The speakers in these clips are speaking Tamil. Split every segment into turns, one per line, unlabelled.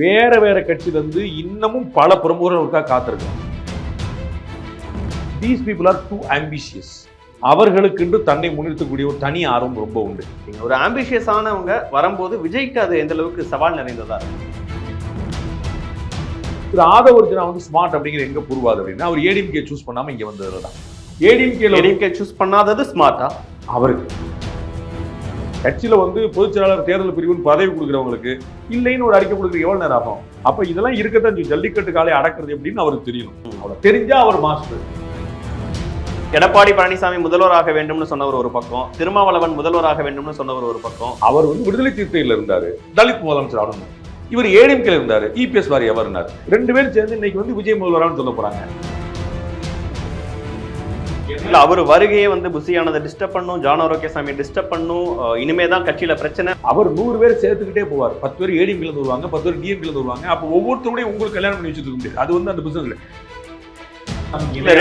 வேற வேற கட்சியிலிருந்து இன்னமும் பல பிரமுகர்களுக்காக காத்திருக்காங்க. These people are too ambitious. அவர்களுக்கு தன்னை முன்னிறுத்தக்கூடிய ஒரு தனி ஆர்வம் ரொம்ப உண்டு.
ஒரு ஆம்பிஷியஸானவங்க வரும்போது விஜய்க்கு அது எந்த அளவுக்கு சவால் நிறைந்ததா
திரு ஆதவர்ஜுனா ஸ்மார்ட் அப்படிங்கிற எங்க புரிவாது அப்படின்னா அவர் ஏடிஎம்கே சூஸ் பண்ணாம இங்க வந்ததுதான்.
ஏடிஎம்கே சூஸ் பண்ணாதது ஸ்மார்ட்டா
அவருக்கு கட்சியில பொதுச் செயலாளர் தேர்தல் பிரிவுன்னு பதவி கொடுக்குறவங்களுக்கு இல்லைன்னு ஒரு அறிக்கை கொடுக்குறது எவ்வளவு நேரம் ஆகும்? அப்ப இதெல்லாம் இருக்கத்தான் ஜல்லிக்கட்டு காலை அடக்குறது எப்படின்னு அவருக்கு தெரியணும். அவ்வளவு தெரிஞ்சா அவர் மாஸ்டர்.
எடப்பாடி பழனிசாமி முதல்வராக வேண்டும்னு சொன்னவர் ஒரு பக்கம், திருமாவளவன் முதல்வராக வேண்டும்னு சொன்னவர் ஒரு பக்கம்.
அவர் விடுதலை சிறுத்தையில் இருந்தாரு, தலித் முதலமைச்சர் ஆகணும். இவர் ஏடிஎம்கே இருந்தாரு, இபிஎஸ் வாரி எவர்னார். ரெண்டு பேரும் சேர்ந்து இன்னைக்கு விஜய் முதல்வரான்னு சொல்ல போறாங்க.
இல்ல அவர் வருகையே புசியானதை டிஸ்டர்ப் பண்ணும், ஜான் ஆரோக்கியசாமி டிஸ்டர்ப் பண்ணும். இனிமேதான் கட்சியில பிரச்சனை.
அவர் 100 பேர் சேர்த்துக்கிட்டே போவார். 10 பேர் ஏடிஎம்கே இருந்து வருவாங்க, 10 பேர் டிஎம்கே இருந்து வருவாங்க. அப்ப ஒவ்வொருத்தருடைய உங்களுக்கு கல்யாணம் பண்ணி வச்சுக்க முடியாது. அது அந்த பிசினஸ்
இல்ல.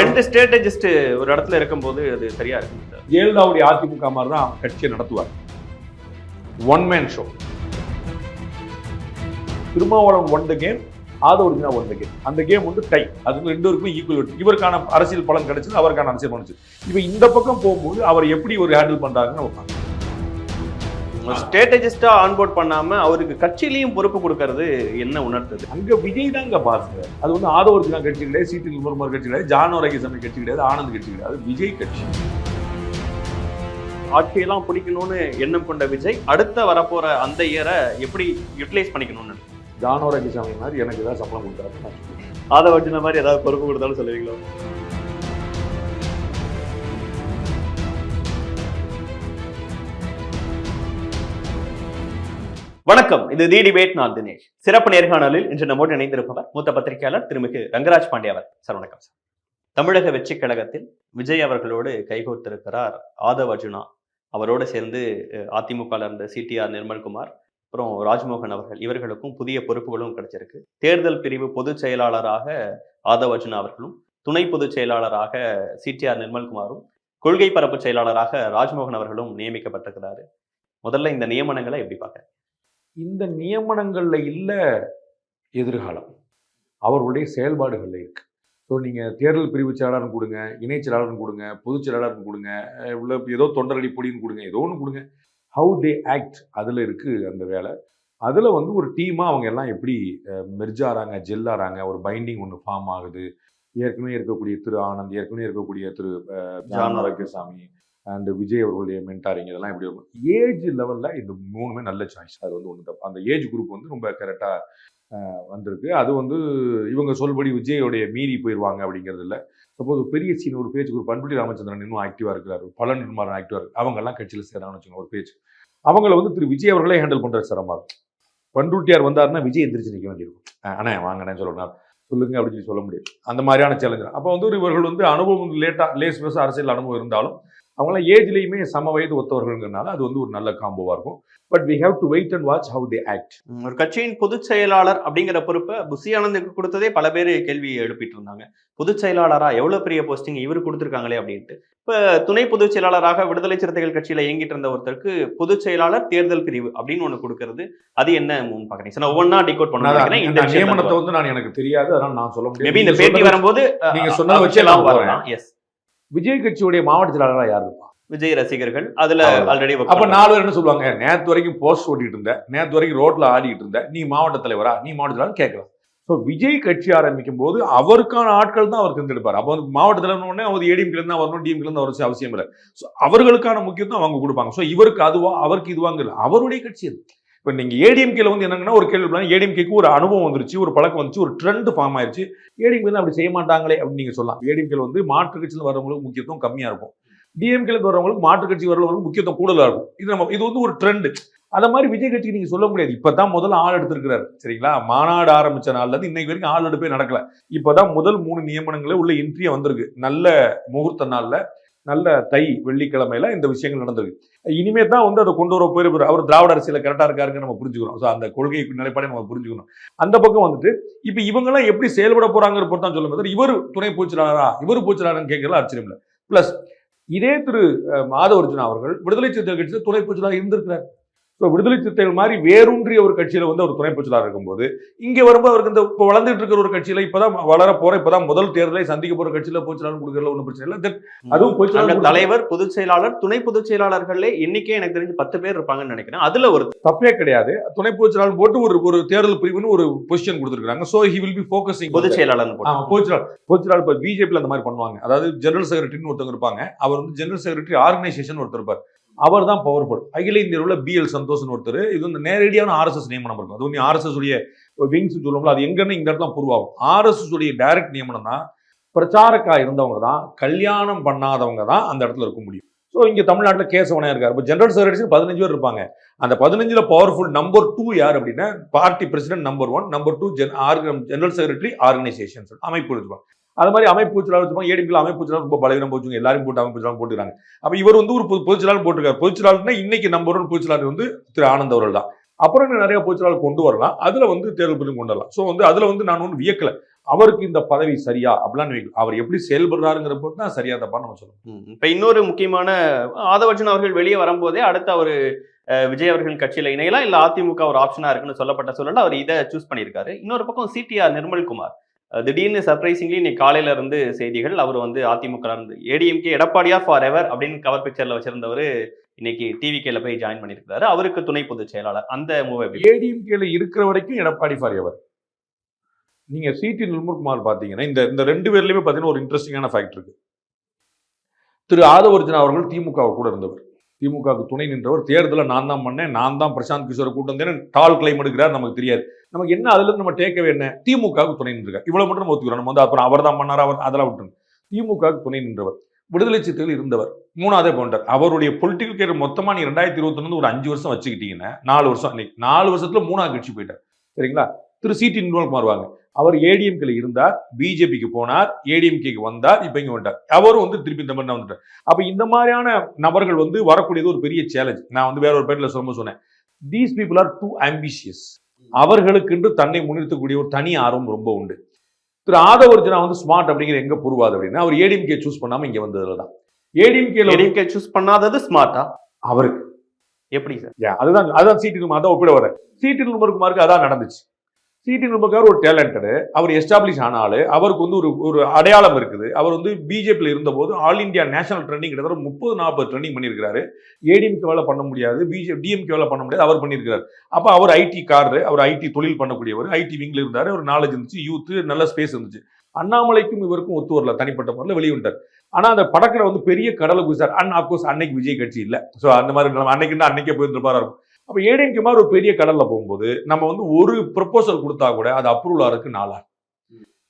ரெண்டு ஸ்ட்ராட்டஜிஸ்ட் ஒரு இடத்துல இருக்கும்போது அது சரியா இருக்கு.
ஜெயலலிதாவுடைய அதிமுக மாதிரி தான் கட்சியை நடத்துவார். One man show. Thirumavalavan one the game, Aadhav Arjuna one the game. அந்த கேம் டை. அது ரெண்டு பேருக்கும் ஈக்குவல். இவருக்கான அரசியல் பலன் கிடைச்சது, அவருக்கான அரசியல் பலன். இப்ப இந்த பக்கம் போகும்போது அவர் எப்படி ஒரு ஹேண்டில் பண்றாருன்னு நம்ம
ஸ்ட்ராட்டஜிஸ்டா ஆன்போர்ட் பண்ணாம அவருக்கு கட்சியிலையும் பொறுப்பு கொடுக்கறது என்ன உணர்த்தது?
அங்க விஜய் தாங்க பாசுங்க. அது ஆதவர்ஜுனா கட்சி கிடையாது, சிடி நிர்மல்குமார் கட்சி கிடையாது, ஜான் ஆரோக்கியசாமி கட்சி கிடையாது, ஆனந்த் கட்சி கிடையாது. விஜய் கட்சி.
ஆட்சியெல்லாம் பிடிக்கணும்னு எண்ணம் கொண்ட விஜய் அடுத்த வரப்போற அந்த இயரை எப்படி யூட்டிலைஸ் பண்ணிக்கணும்னு
ஜான் ஆரோக்கியசாமி மாதிரி எனக்கு ஏதாவது சம்பளம் கொடுத்தாரு,
ஆதவர்ஜுனா மாதிரி ஏதாவது பொறுப்பு கொடுத்தாலும் சொல்லுவீங்களா? வணக்கம், இது தி டிபேட். நான் தினேஷ். சிறப்பு நேர்காணலில் இன்று நம்மோடு இணைந்திருப்பவர் மூத்த பத்திரிகையாளர் திருமிகு ரங்கராஜ் பாண்டியா அவர். சார் வணக்கம் சார். தமிழக வெற்றி கழகத்தில் விஜய் அவர்களோடு கைகோர்த்திருக்கிறார் ஆதவர்ஜுனா. அவரோடு சேர்ந்து அதிமுக இருந்த சிடிஆர் நிர்மல்குமார், அப்புறம் ராஜ்மோகன் அவர்கள், இவர்களுக்கும் புதிய பொறுப்புகளும் கிடைச்சிருக்கு. தேர்தல் பிரிவு பொதுச் செயலாளராக ஆதவர்ஜுனா அவர்களும், துணை பொதுச் செயலாளராக சிடிஆர் நிர்மல்குமாரும், கொள்கை பரப்பு செயலாளராக ராஜ்மோகன் அவர்களும் நியமிக்கப்பட்டிருக்கிறாரு. முதல்ல இந்த நியமனங்களை எப்படி பார்க்க?
இந்த நியமனங்கள்ல இல்ல எதிர்காலம், அவர்களுடைய செயல்பாடுகள்ல இருக்கு. ஸோ நீங்க தேர்தல் பிரிவு செயலாளர்னு கொடுங்க, இணை செயலாளர்னு கொடுங்க, பொதுச் செயலாளர்னு கொடுங்க, உள்ள ஏதோ தொண்டரடி பொடின்னு கொடுங்க, ஏதோ ஒன்று கொடுங்க. ஹவு தே ஆக்ட் அதுல இருக்கு அந்த வேலை. அதுல ஒரு டீமா அவங்க எல்லாம் எப்படி மெர்ஜ் ஆறாங்க, ஜெல் ஆறாங்க, ஒரு பைண்டிங் ஒன்று ஃபார்ம் ஆகுது. ஏற்கனவே இருக்கக்கூடிய திரு ஆனந்த், ஏற்கனவே இருக்கக்கூடிய திரு ஜான் ஆரோக்கியசாமி அண்ட் விஜய் அவர்களுடைய மென்டாரிங், இதெல்லாம் எப்படி இருக்கும். ஏஜ் லெவலில் இந்த மூணுமே நல்ல சாய்ஸ். அது ஒன்று தப்பு. அந்த ஏஜ் குரூப் ரொம்ப கரெக்டாக வந்திருக்கு. அது இவங்க சொல்படி விஜயோடைய மீறி போயிடுவாங்க அப்படிங்கிறது இல்லை. சப்போஸ் பெரிய சீன் ஒரு பேஜ் குரூப், பண்புடி ராமச்சந்திரன் இன்னும் ஆக்டிவாக இருக்கிறாரு, பல நிர்மாணம் ஆக்டிவாக இருக்கு, அவங்கெல்லாம் கட்சியில் சேரான்னு வச்சுக்கோங்க. ஒரு பேஜ் அவங்கள திரு விஜய் அவர்களே ஹேண்டில் பண்ணுற சிரமமாக இருக்கும். பண்ருட்டியார் வந்தாருன்னா விஜய் எந்திரிச்சு நிற்க வேண்டியிருக்கும். அண்ணே வாங்கண்ணே சொல்லணும், சொல்லுங்க அப்படின்னு சொல்ல முடியாது. அந்த மாதிரியான சேலஞ்சர். அப்போ இவர்கள் அனுபவம் லேஸ் பேச அரசியல் அனுபவம் இருந்தாலும் அவங்களாம் ஏஜ்லேயுமே சம வயது ஒத்தவர்கள்ங்கிறனால அது ஒரு நல்ல காம்போவா இருக்கும். But we have to wait and watch how they act.
ஒரு கட்சியின் பொதுச் செயலாளர் அப்படிங்கிற பொறுப்பை புசி ஆனந்துக்கு கொடுத்ததே பல பேர் கேள்வி எழுப்பிட்டு இருந்தாங்க. பொதுச் செயலாளரா எவ்வளவு பெரிய போஸ்டிங் இவரு கொடுத்துருக்காங்களே அப்படின்ட்டு. இப்ப துணை பொதுச் செயலாளராக விடுதலை சிறுத்தைகள் கட்சியில இயங்கிட்டு இருந்த ஒருத்தருக்கு பொதுச் செயலாளர் தேர்தல் பிரிவு அப்படின்னு ஒண்ணு கொடுக்கறது, அது என்ன பாக்குறீங்க? ஒவ்வொன்னா டிகோட் பண்ணுவாங்க. இந்த
நியமனத்தை நான் எனக்கு தெரியாது, அதனால நான் சொல்ல முடியாது.
மேபி இந்த பேட்டி வரும்போது
நீங்க சொன்னதை வச்சு எல்லாம் வரலாம்.
எஸ்,
விஜய் கட்சியுடைய மாவட்ட செயலாளரா யார் இருப்பா?
விஜய் ரசிகர்கள் அதுல ஆல்ரெடி.
அப்ப 4 பேர் என்ன சொல்லுவாங்க, நேத்து வரைக்கும் போஸ்ட் ஓட்டிட்டு இருந்த, நேத்து வரைக்கும் ரோட்ல ஆடிட்டு இருந்த, நீ மாவட்ட தலைவரா, நீ மாவட்ட தலைவர் கேட்கலாம். ஸோ விஜய் கட்சி ஆரம்பிக்கும் போது அவருக்கான ஆட்கள் தான் அவர் தேர்ந்தெடுப்பார். அப்போ மாவட்ட தலைவர் அவர் ஏடிஎம்கே இருந்தா வரணும், டிஎம்கே இருந்தா வர அவசியம் இல்லை. ஸோ அவர்களுக்கான முக்கியத்துவம் அவங்க கொடுப்பாங்க. ஸோ இவருக்கு அதுவா, அவருக்கு இதுவாங்க, அவருடைய கட்சி அது. இப்போ நீங்க ஏடிஎம்கேல என்னங்கன்னா ஒரு கேள்வி, ஏடிஎம்கேக்கு ஒரு அனுபவம் வந்துருச்சு, ஒரு பழக்கம் வந்துச்சு, ஒரு ட்ரெண்ட் ஃபார்ம் ஆயிருச்சு. ஏடிஎம்கே அப்படி செய்ய மாட்டாங்களே அப்படின்னு நீங்க சொல்லலாம். ஏடிஎம்கேல மாற்று கட்சியில் வரவங்களுக்கு முக்கியத்துவம் கம்மியா இருக்கும், டிஎம்கேல வரவங்களுக்கு மாற்று கட்சி வரவங்களுக்கு முக்கியத்துவம் கூடுதலா இருக்கும். இது ஒரு ட்ரெண்ட். அத மாதிரி விஜய் கட்சிக்கு நீங்க சொல்ல முடியாது. இப்பதான் முதல்ல ஆள் எடுத்திருக்கிறாரு, சரிங்களா? மாநாடு ஆரம்பிச்ச நாள்ல இருந்து இன்னைக்கு வரைக்கும் ஆள் எடுப்பே நடக்கல. இப்பதான் முதல் 3 நியமனங்களே உள்ள என்ட்ரியா வந்திருக்கு. நல்ல முகூர்த்த நாள்ல, நல்ல தை வெள்ளிக்கிழமையில இந்த விஷயங்கள் நடந்திருக்கு. இனிமே தான் அதை கொண்டு வர போயிருப்பாரு. அவர் திராவிட அரசியல கரெக்டா இருக்காருன்னு நம்ம புரிஞ்சுக்கணும். ஸோ அந்த கொள்கை நிலைப்பாடை நம்ம புரிஞ்சுக்கணும். அந்த பக்கம் இப்ப இவங்க எல்லாம் எப்படி செயல்பட போறாங்கிற பொறுத்து தான் சொல்ல முடியாது. இவர் துணை பொதுச்செயலாளரா, இவர் பொதுச்செயலாளர்னு கேட்கறது ஆச்சரியம் இல்லை. பிளஸ் இதே திரு ஆதவர்ஜுனா அவர்கள் விடுதலை சிறுத்தைகள் கட்சியில் துணை பொதுச்செயலாளர் இருந்திருக்கிறார். ஸோ விடுதலை சிறுத்தைகள் மாதிரி வேரூன்றிய ஒரு கட்சியில வந்து அவர் துணை பொதுச்செயலாளர் இருக்கும்போது இங்க வரும்போது அவருக்கு இந்த இப்போ வளர்ந்துட்டு இருக்கிற ஒரு கட்சியில இப்பதான் வளர போற இப்பதான் முதல் தேர்தலை சந்திக்க போற கட்சியில பொதுச்செயலாளர் கொடுக்கறதுல ஒன்றும் பிரச்சனை இல்லை. அதுவும்
அங்க
பொதுச்செயலாளர்
தலைவர், பொதுச் செயலாளர், துணை பொதுச் செயலாளர்களே எண்ணிக்கை எனக்கு தெரிஞ்சு 10 பேர் இருப்பாங்கன்னு நினைக்கிறேன். அதுல ஒரு
தப்பே கிடையாது. துணை பொதுச்செயலாளர் போட்டு ஒரு தேர்தல் பிரிவுன்னு ஒரு பொசிஷன் கொடுத்துருக்காங்க. So he will be focusing
பொதுச் செயலாளர்
பொதுச்செயலாளர் இப்போ பிஜேபியில் அந்த மாதிரி பண்ணுவாங்க. அதாவது ஜெனரல் செக்ரட்டரின்னு ஒருத்தவங்க இருப்பாங்க. அவர் வந்து ஜெனரல் செக்ரட்டரி ஆர்கனைசேஷன் ஒருத்தர் இருப்பார். அவர் தான் பவர்ஃபுல். அகில இந்தியாவில் உள்ள BL சந்தோஷ்னு ஒருத்தர். இது வந்து நேரடியான RSS நியமனம் இருக்கும். அது வந்து RSS உடைய விங்ஸ் சொல்லுவோம்ல, அது எங்கன்னு இந்த இடத்துல ப்ரூவ் ஆகும். RSS உடைய டைரக்ட் நியமனம் தான். பிரச்சாரக்கா இருந்தவங்க தான், கல்யாணம் பண்ணாதவங்க தான் அந்த இடத்துல இருக்க முடியும். ஸோ இங்க தமிழ்நாட்டில் கேசவனா இருக்காரு. இப்போ ஜெனரல் செக்ரட்டரி 15 பேர் இருப்பாங்க. அந்த 15ல பவர்ஃபுல் நம்பர் 2 யார் அப்படின்னா party president number 1, number 2 general secretary organisation அமைப்பு இருப்பாங்க. அது மாதிரி அமைப்பு செயலாளர் வச்சுப்பாங்க. ஏடிபியில் அமைப்பு செயலாளர் ரொம்ப பலவீனம் போச்சுங்க. எல்லாரும் போட்டு அமைப்பு செயலாளர் போட்டுக்கிறாங்க. அப்ப இவர் வந்து ஒரு பொதுச்செயலாளர் போட்டிருக்காரு. பொதுச்செயலாளர்னா இன்னைக்கு நம்பர் 1 பொதுச்செயலாளர் வந்து திரு ஆனந்த் அவர்கள் தான். அப்புறம் நிறைய பொதுச்செயலாளர் கொண்டு வரலாம். அதுல வந்து தேர்தல் பிரிவு கொண்டு வரலாம். ஸோ வந்து அதுல வந்து நான் ஒன்றும் வியக்கல. அவருக்கு இந்த பதவி சரியா அப்படின்னு அவர் எப்படி செயல்படுறாருங்கிற போது தான் சரியா தப்பா நம்ம சொல்லணும்.
இப்ப இன்னொரு முக்கியமான ஆதவர்ஜுன் அவர்கள் வெளியே வரும்போதே அடுத்து அவரு விஜய் அவர்கள் கட்சியில இணையலாம், இல்ல அதிமுக ஒரு ஆப்ஷனா இருக்குன்னு சொல்லப்பட்ட சூழல்ல அவர் இதை சூஸ் பண்ணியிருக்காரு. இன்னொரு பக்கம் CTR நிர்மல்குமார் திடீர்னு சர்ப்ரைசிங்லி இன்னைக்கு காலையில இருந்து செய்திகள், அவர் வந்து அதிமுக இருந்து ADMK எடப்பாடியா ஃபார் எவர் அப்படின்னு கவர் பிக்சர்ல வச்சிருந்தவர் இன்னைக்கு TVKல போய் ஜாயின் பண்ணியிருக்காரு. அவருக்கு துணை பொதுச் செயலாளர். அந்த மூவை
ADMKல இருக்கிற வரைக்கும் எடப்பாடி ஃபார் எவர். நீங்க CT நிர்மல்குமார் பாத்தீங்கன்னா இந்த 2 பேர்லயுமே பாத்தீங்கன்னா ஒரு இன்ட்ரெஸ்டிங்கான ஃபேக்ட் இருக்கு. திரு ஆதவர்ஜுன் அவர்கள் திமுக கூட இருந்தவர். திமுகவுக்கு துணை நின்றவர். தேர்தலை நான் தான் பண்ணேன், நான் தான் பிரசாந்த் கிஷோரை கூட்டம் வந்தேன், டால் கிளைம் எடுக்கிறார். நமக்கு தெரியாது. நமக்கு என்ன அதுல இருந்து நம்ம டேக்கவே என்ன, திமுகவுக்கு துணை நின்றார். இவ்வளவு மட்டும் நம்ம ஒத்துக்கிறோம். நம்ம வந்து அப்புறம் அவர் தான் பண்ணார், அவர் அதெல்லாம் விட்டுருங்க. திமுகவுக்கு துணை நின்றவர், விடுதலை சிறுத்தைகள் இருந்தவர், 3ஆவதே போன்றார். அவருடைய பொலிட்டிக்கல் கேரியர் மொத்தமா நீ 2021 ஒரு 5 வருஷம் வச்சுக்கிட்டீங்கன்னா 4 வருஷம், 4 வருஷத்துல 3ஆவது கட்சி போயிட்டார். சரிங்களா? திரு CT நிர்மல்குமார் வாங்க, அவர் ADMKல இருந்தார், பிஜேபிக்கு போனார், ADMKக்கு வந்தார், இப்ப இங்க வந்துட்டார். அவரும் வந்து திருப்பி இந்த மாதிரி வந்துட்டார். அப்ப இந்த மாதிரியான நபர்கள் வந்து வரக்கூடியது ஒரு பெரிய சேலஞ்ச். நான் வந்து வேற ஒரு பேர்ல சொன்னேன், these people are too ambitious. அவர்களுக்கு தன்னை முன்னிறுத்தக்கூடிய ஒரு தனி ஆர்வம் ரொம்ப உண்டு. திரு ஆதவர்ஜுனா வந்து ஸ்மார்ட் அப்படிங்கிற எங்க புரிவாது அப்படின்னா அவர் ADMK சூஸ் பண்ணாம இங்க வந்ததுலதான்.
ADMK சூஸ் பண்ணாதது ஸ்மார்ட்டா
அவருக்கு
எப்படி சார்?
அதுதான் CT நிர்மல்குமார் தான் ஒப்பிட வர. CT நிர்மல்குமாருக்கு அதான் நடந்துச்சு. CT நிர்மல்குமார் ஒரு டேலண்டடு, அவர் எஸ்டாப்ளிஷ் ஆனாலு, அவருக்கு வந்து ஒரு அடையாளம் இருக்குது. அவர் வந்து பிஜேபியில் இருந்தபோது ஆல் இந்தியா நேஷனல் ட்ரெண்டிங் கிட்டத்தட்ட 30-40 ட்ரெண்டிங் பண்ணியிருக்காரு. ADMK வேலை பண்ண முடியாது, DMK வேலை பண்ண முடியாது, அவர் பண்ணியிருக்காரு. அப்ப அவர் IT காரரு, அவர் IT தொழில் பண்ணக்கூடியவர், IT விங்ல இருந்தாரு, ஒரு நாலேஜ் இருந்துச்சு, யூத் நல்ல ஸ்பேஸ் இருந்துச்சு. அண்ணாமலைக்கும் இவருக்கும் ஒத்து வரல, தனிப்பட்ட முறையில் வெளியிட்டார். ஆனா அந்த படத்துல வந்து பெரிய கடலை குதிச்சார். அப்கோர்ஸ் அன்னைக்கு விஜய் கட்சி இல்ல. ஸோ அந்த மாதிரி அன்னைக்கே போயிருந்திருப்பாரா இருக்கும். அப்ப ADMK மாதிரி ஒரு பெரிய கடல்ல போகும்போது நம்ம வந்து ஒரு ப்ரொபோசல் கொடுத்தா கூட அது அப்ரூவல் ஆகிறதுக்கு 4 ஆகும்.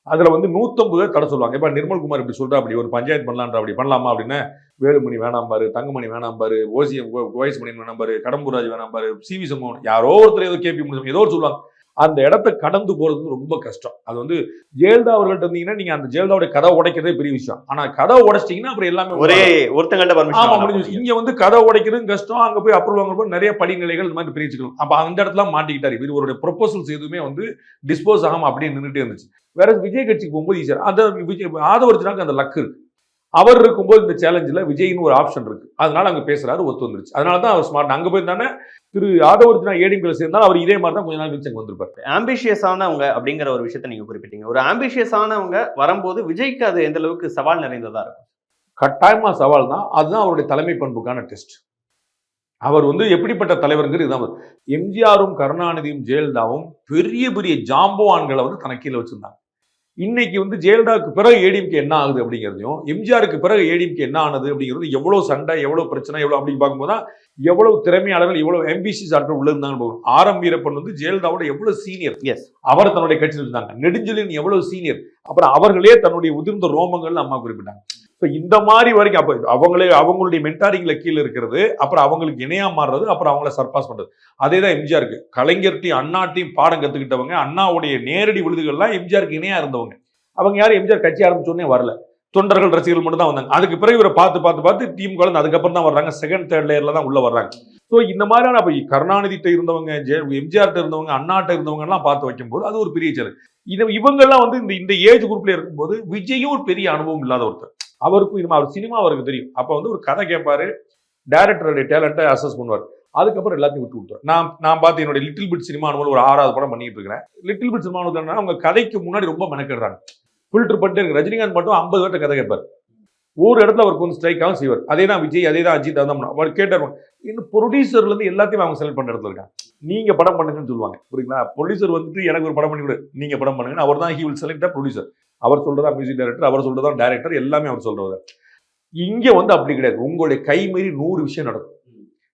அதுல வந்து 150 தடை சொல்லுவாங்க. இப்ப நிர்மல்குமார் இப்படி சொல்றா, அப்படி ஒரு பஞ்சாயத்து பண்ணலான்ற, அப்படி பண்ணலாமா அப்படின்னா வேலுமணி வேணாம் பாரு, தங்கமணி வேணாம் பாரு, ஓஎஸ் மணி வேணாம் பாரு, கடம்பூராஜ் வேணாம் பாரு, CV சண்முகம், யாரோ ஒருத்தர் ஏதோ KP முடியும் ஏதோ சொல்லுவாங்க. அந்த இடத்தை கடந்து போறது ரொம்ப கஷ்டம். அது வந்து ஜெயலலிதா அவர்கள்ட்ட இருந்தீங்கன்னா நீங்க அந்த ஜெயலலிதாவுடைய கதவை உடைக்கிறதே பெரிய விஷயம். ஆனா கதவை உடைச்சிட்டீங்கன்னா அப்புறம் எல்லாமே
ஒரே ஒருத்தங்கள்ட்ட பர்மிஷன்.
இங்க வந்து கதவை உடைக்கிறது கஷ்டம். அங்க போய் அப்ரூவல் வாங்கும்போது நிறைய படிநிலைகள் இந்த மாதிரி பிரிச்சுக்கலாம். அப்ப அந்த இடத்துல மாட்டிக்கிட்டாரு. இவருடைய ப்ரொபோசல்ஸ் எதுவுமே வந்து டிஸ்போஸ் ஆகாம அப்படியே நின்றுட்டே இருந்துச்சு. வேற விஜய் கட்சிக்கு போகும்போது ஈஸியா அந்த ஆதவர்ஜுனாக்கு அந்த லக் இருக்கு. அவர் இருக்கும்போது இந்த சேலஞ்சில் விஜய்னு ஒரு ஆப்ஷன் இருக்கு. அதனால அங்க பேசுறாரு, ஒத்து வந்துருச்சு. அதனாலதான் அவர் ஸ்மார்ட். அங்க போயிருந்தானே திரு ஆதவர்ஜுனா ADMKல சேர்ந்தாலும் அவர் இதே மாதிரி தான் கொஞ்ச நாள் கழிச்சு வந்திருப்பாரு.
ஆம்பிஷியஸானவங்க அப்படிங்கிற ஒரு விஷயத்த நீங்க குறிப்பிட்டீங்க. ஒரு ஆம்பிஷியஸானவங்க வரும்போது விஜய்க்கு அது எந்த அளவுக்கு சவால் நிறைந்ததா இருக்கும்?
கட்டாயமா சவால் தான். அதுதான் அவருடைய தலைமை பண்புக்கான டெஸ்ட். அவர் வந்து எப்படிப்பட்ட தலைவருங்கிறது இதுதான். எம்ஜிஆரும் கருணாநிதியும் ஜெயலலிதாவும் பெரிய பெரிய ஜாம்பவான்களை வந்து தனக்கு கீழே வச்சிருந்தாங்க. இன்னைக்கு வந்து ஜெயலலிதாவுக்கு பிறகு ADMK என்ன ஆகுது அப்படிங்கிறதையும், எம்ஜிஆருக்கு பிறகு ADMK என்ன ஆனது அப்படிங்கிறது, எவ்வளவு சண்டை, எவ்வளவு பிரச்சனை, எவ்வளவு அப்படின்னு பார்க்கும்போது எவ்வளவு திறமையாளர்கள், எவ்வளவு எம்பிசிஸ் ஆட்கள் உள்ள இருந்தாங்க. RM வீரப்பன் வந்து ஜெயலலிதாவோட எவ்வளவு சீனியர், அவர் தன்னுடைய கட்சியில் இருந்தாங்க. நெடுஞ்செழியன் எவ்வளவு சீனியர், அப்புறம் அவர்களே தன்னுடைய உதிர்ந்த ரோமங்கள் அம்மா குறிப்பிட்டாங்க. இந்த மாதிரி வரைக்கும் அப்ப அவங்களுடைய மென்டாரிங்ல கீழே இருக்கிறது, அப்புறம் அவங்களுக்கு இணையா மாறுறது, அப்புறம் அவங்கள சர்பாஸ் பண்றது. அதேதான் எம்ஜிஆருக்கு. கலைஞர்ட்டையும் அண்ணாட்டையும் பாடம் கத்துக்கிட்டவங்க, அண்ணாவுடைய நேரடி விழுதுகள்லாம் எம்ஜிஆருக்கு இணையா இருந்தவங்க. அவங்க யாரும் எம்ஜிஆர் கட்சி ஆரம்பிச்சோடனே வரல, தொண்டர்கள் ரசிகர்கள் மட்டும் தான் வந்தாங்க. அதுக்கு பிறகு இவரை பார்த்து டீம் கலந்து அதுக்கப்புறம் தான் வர்றாங்க. செகண்ட் தேர்ட் லேயர்ல தான் உள்ள வர்றாங்க. ஸோ இந்த மாதிரியான அப்ப கருணாநிதிட்ட இருந்தவங்க, எம்ஜிஆர்ட்ட இருந்தவங்க, அண்ணாட்ட இருந்தவங்க எல்லாம் பார்த்து வைக்கும்போது அது ஒரு பெரிய சேலஞ்ச். இவங்கெல்லாம் வந்து இந்த ஏஜ் குரூப்ல இருக்கும்போது விஜயும் ஒரு பெரிய அனுபவம் இல்லாத ஒருத்தர். அவருக்கும் அவர் சினிமா அவருக்கு தெரியும். அப்ப வந்து ஒரு கதை கேட்பாரு, டைரக்டருடைய டேலண்ட்டை அசஸ் பண்ணுவார். அதுக்கப்புறம் எல்லாத்தையும் விட்டு விட்டுரும். நான் பார்த்து என்னோட லிட்டில் பிட் சினிமா அனுபவம் ஒரு 6வது படம் பண்ணிட்டு இருக்கிறேன். லிட்டில் பிட் சினிமா அனுபவம் அவங்க கதைக்கு முன்னாடி ரொம்ப மெனக்கிடுறாங்க. ஃபில்டர் பண்ணிட்டு இருக்கு. ரஜினிகாந்த் மட்டும் 50 பேர்ட்ட கதை கேட்பார். ஒரு இடத்துல அவருக்கு வந்து ஸ்ட்ரைக் ஆகும் செய்வார். அதே தான் விஜய், அதே தான் அஜித், அதான் அவர் கேட்டார். இன்னும் ப்ரொடியூசர்ல இருந்து எல்லாத்தையும் அவங்க செலக்ட் பண்ற இடத்துல இருக்காங்க. நீங்க படம் பண்ணுங்கன்னு சொல்லுவாங்க, புரியுங்களா? ப்ரொடியூசர் வந்துட்டு எனக்கு ஒரு படம் பண்ணி விடு, நீங்க படம் பண்ணுங்க. அவர் தான் he will select the producer. அவர் சொல்றதா மியூசிக் டைரக்டர், அவர் சொல்றதா டைரக்டர், எல்லாமே அவர் சொல்றது. இங்க வந்து அப்படி கிடையாது. உங்களுடைய கை மீறி 100 விஷயம் நடக்கும்.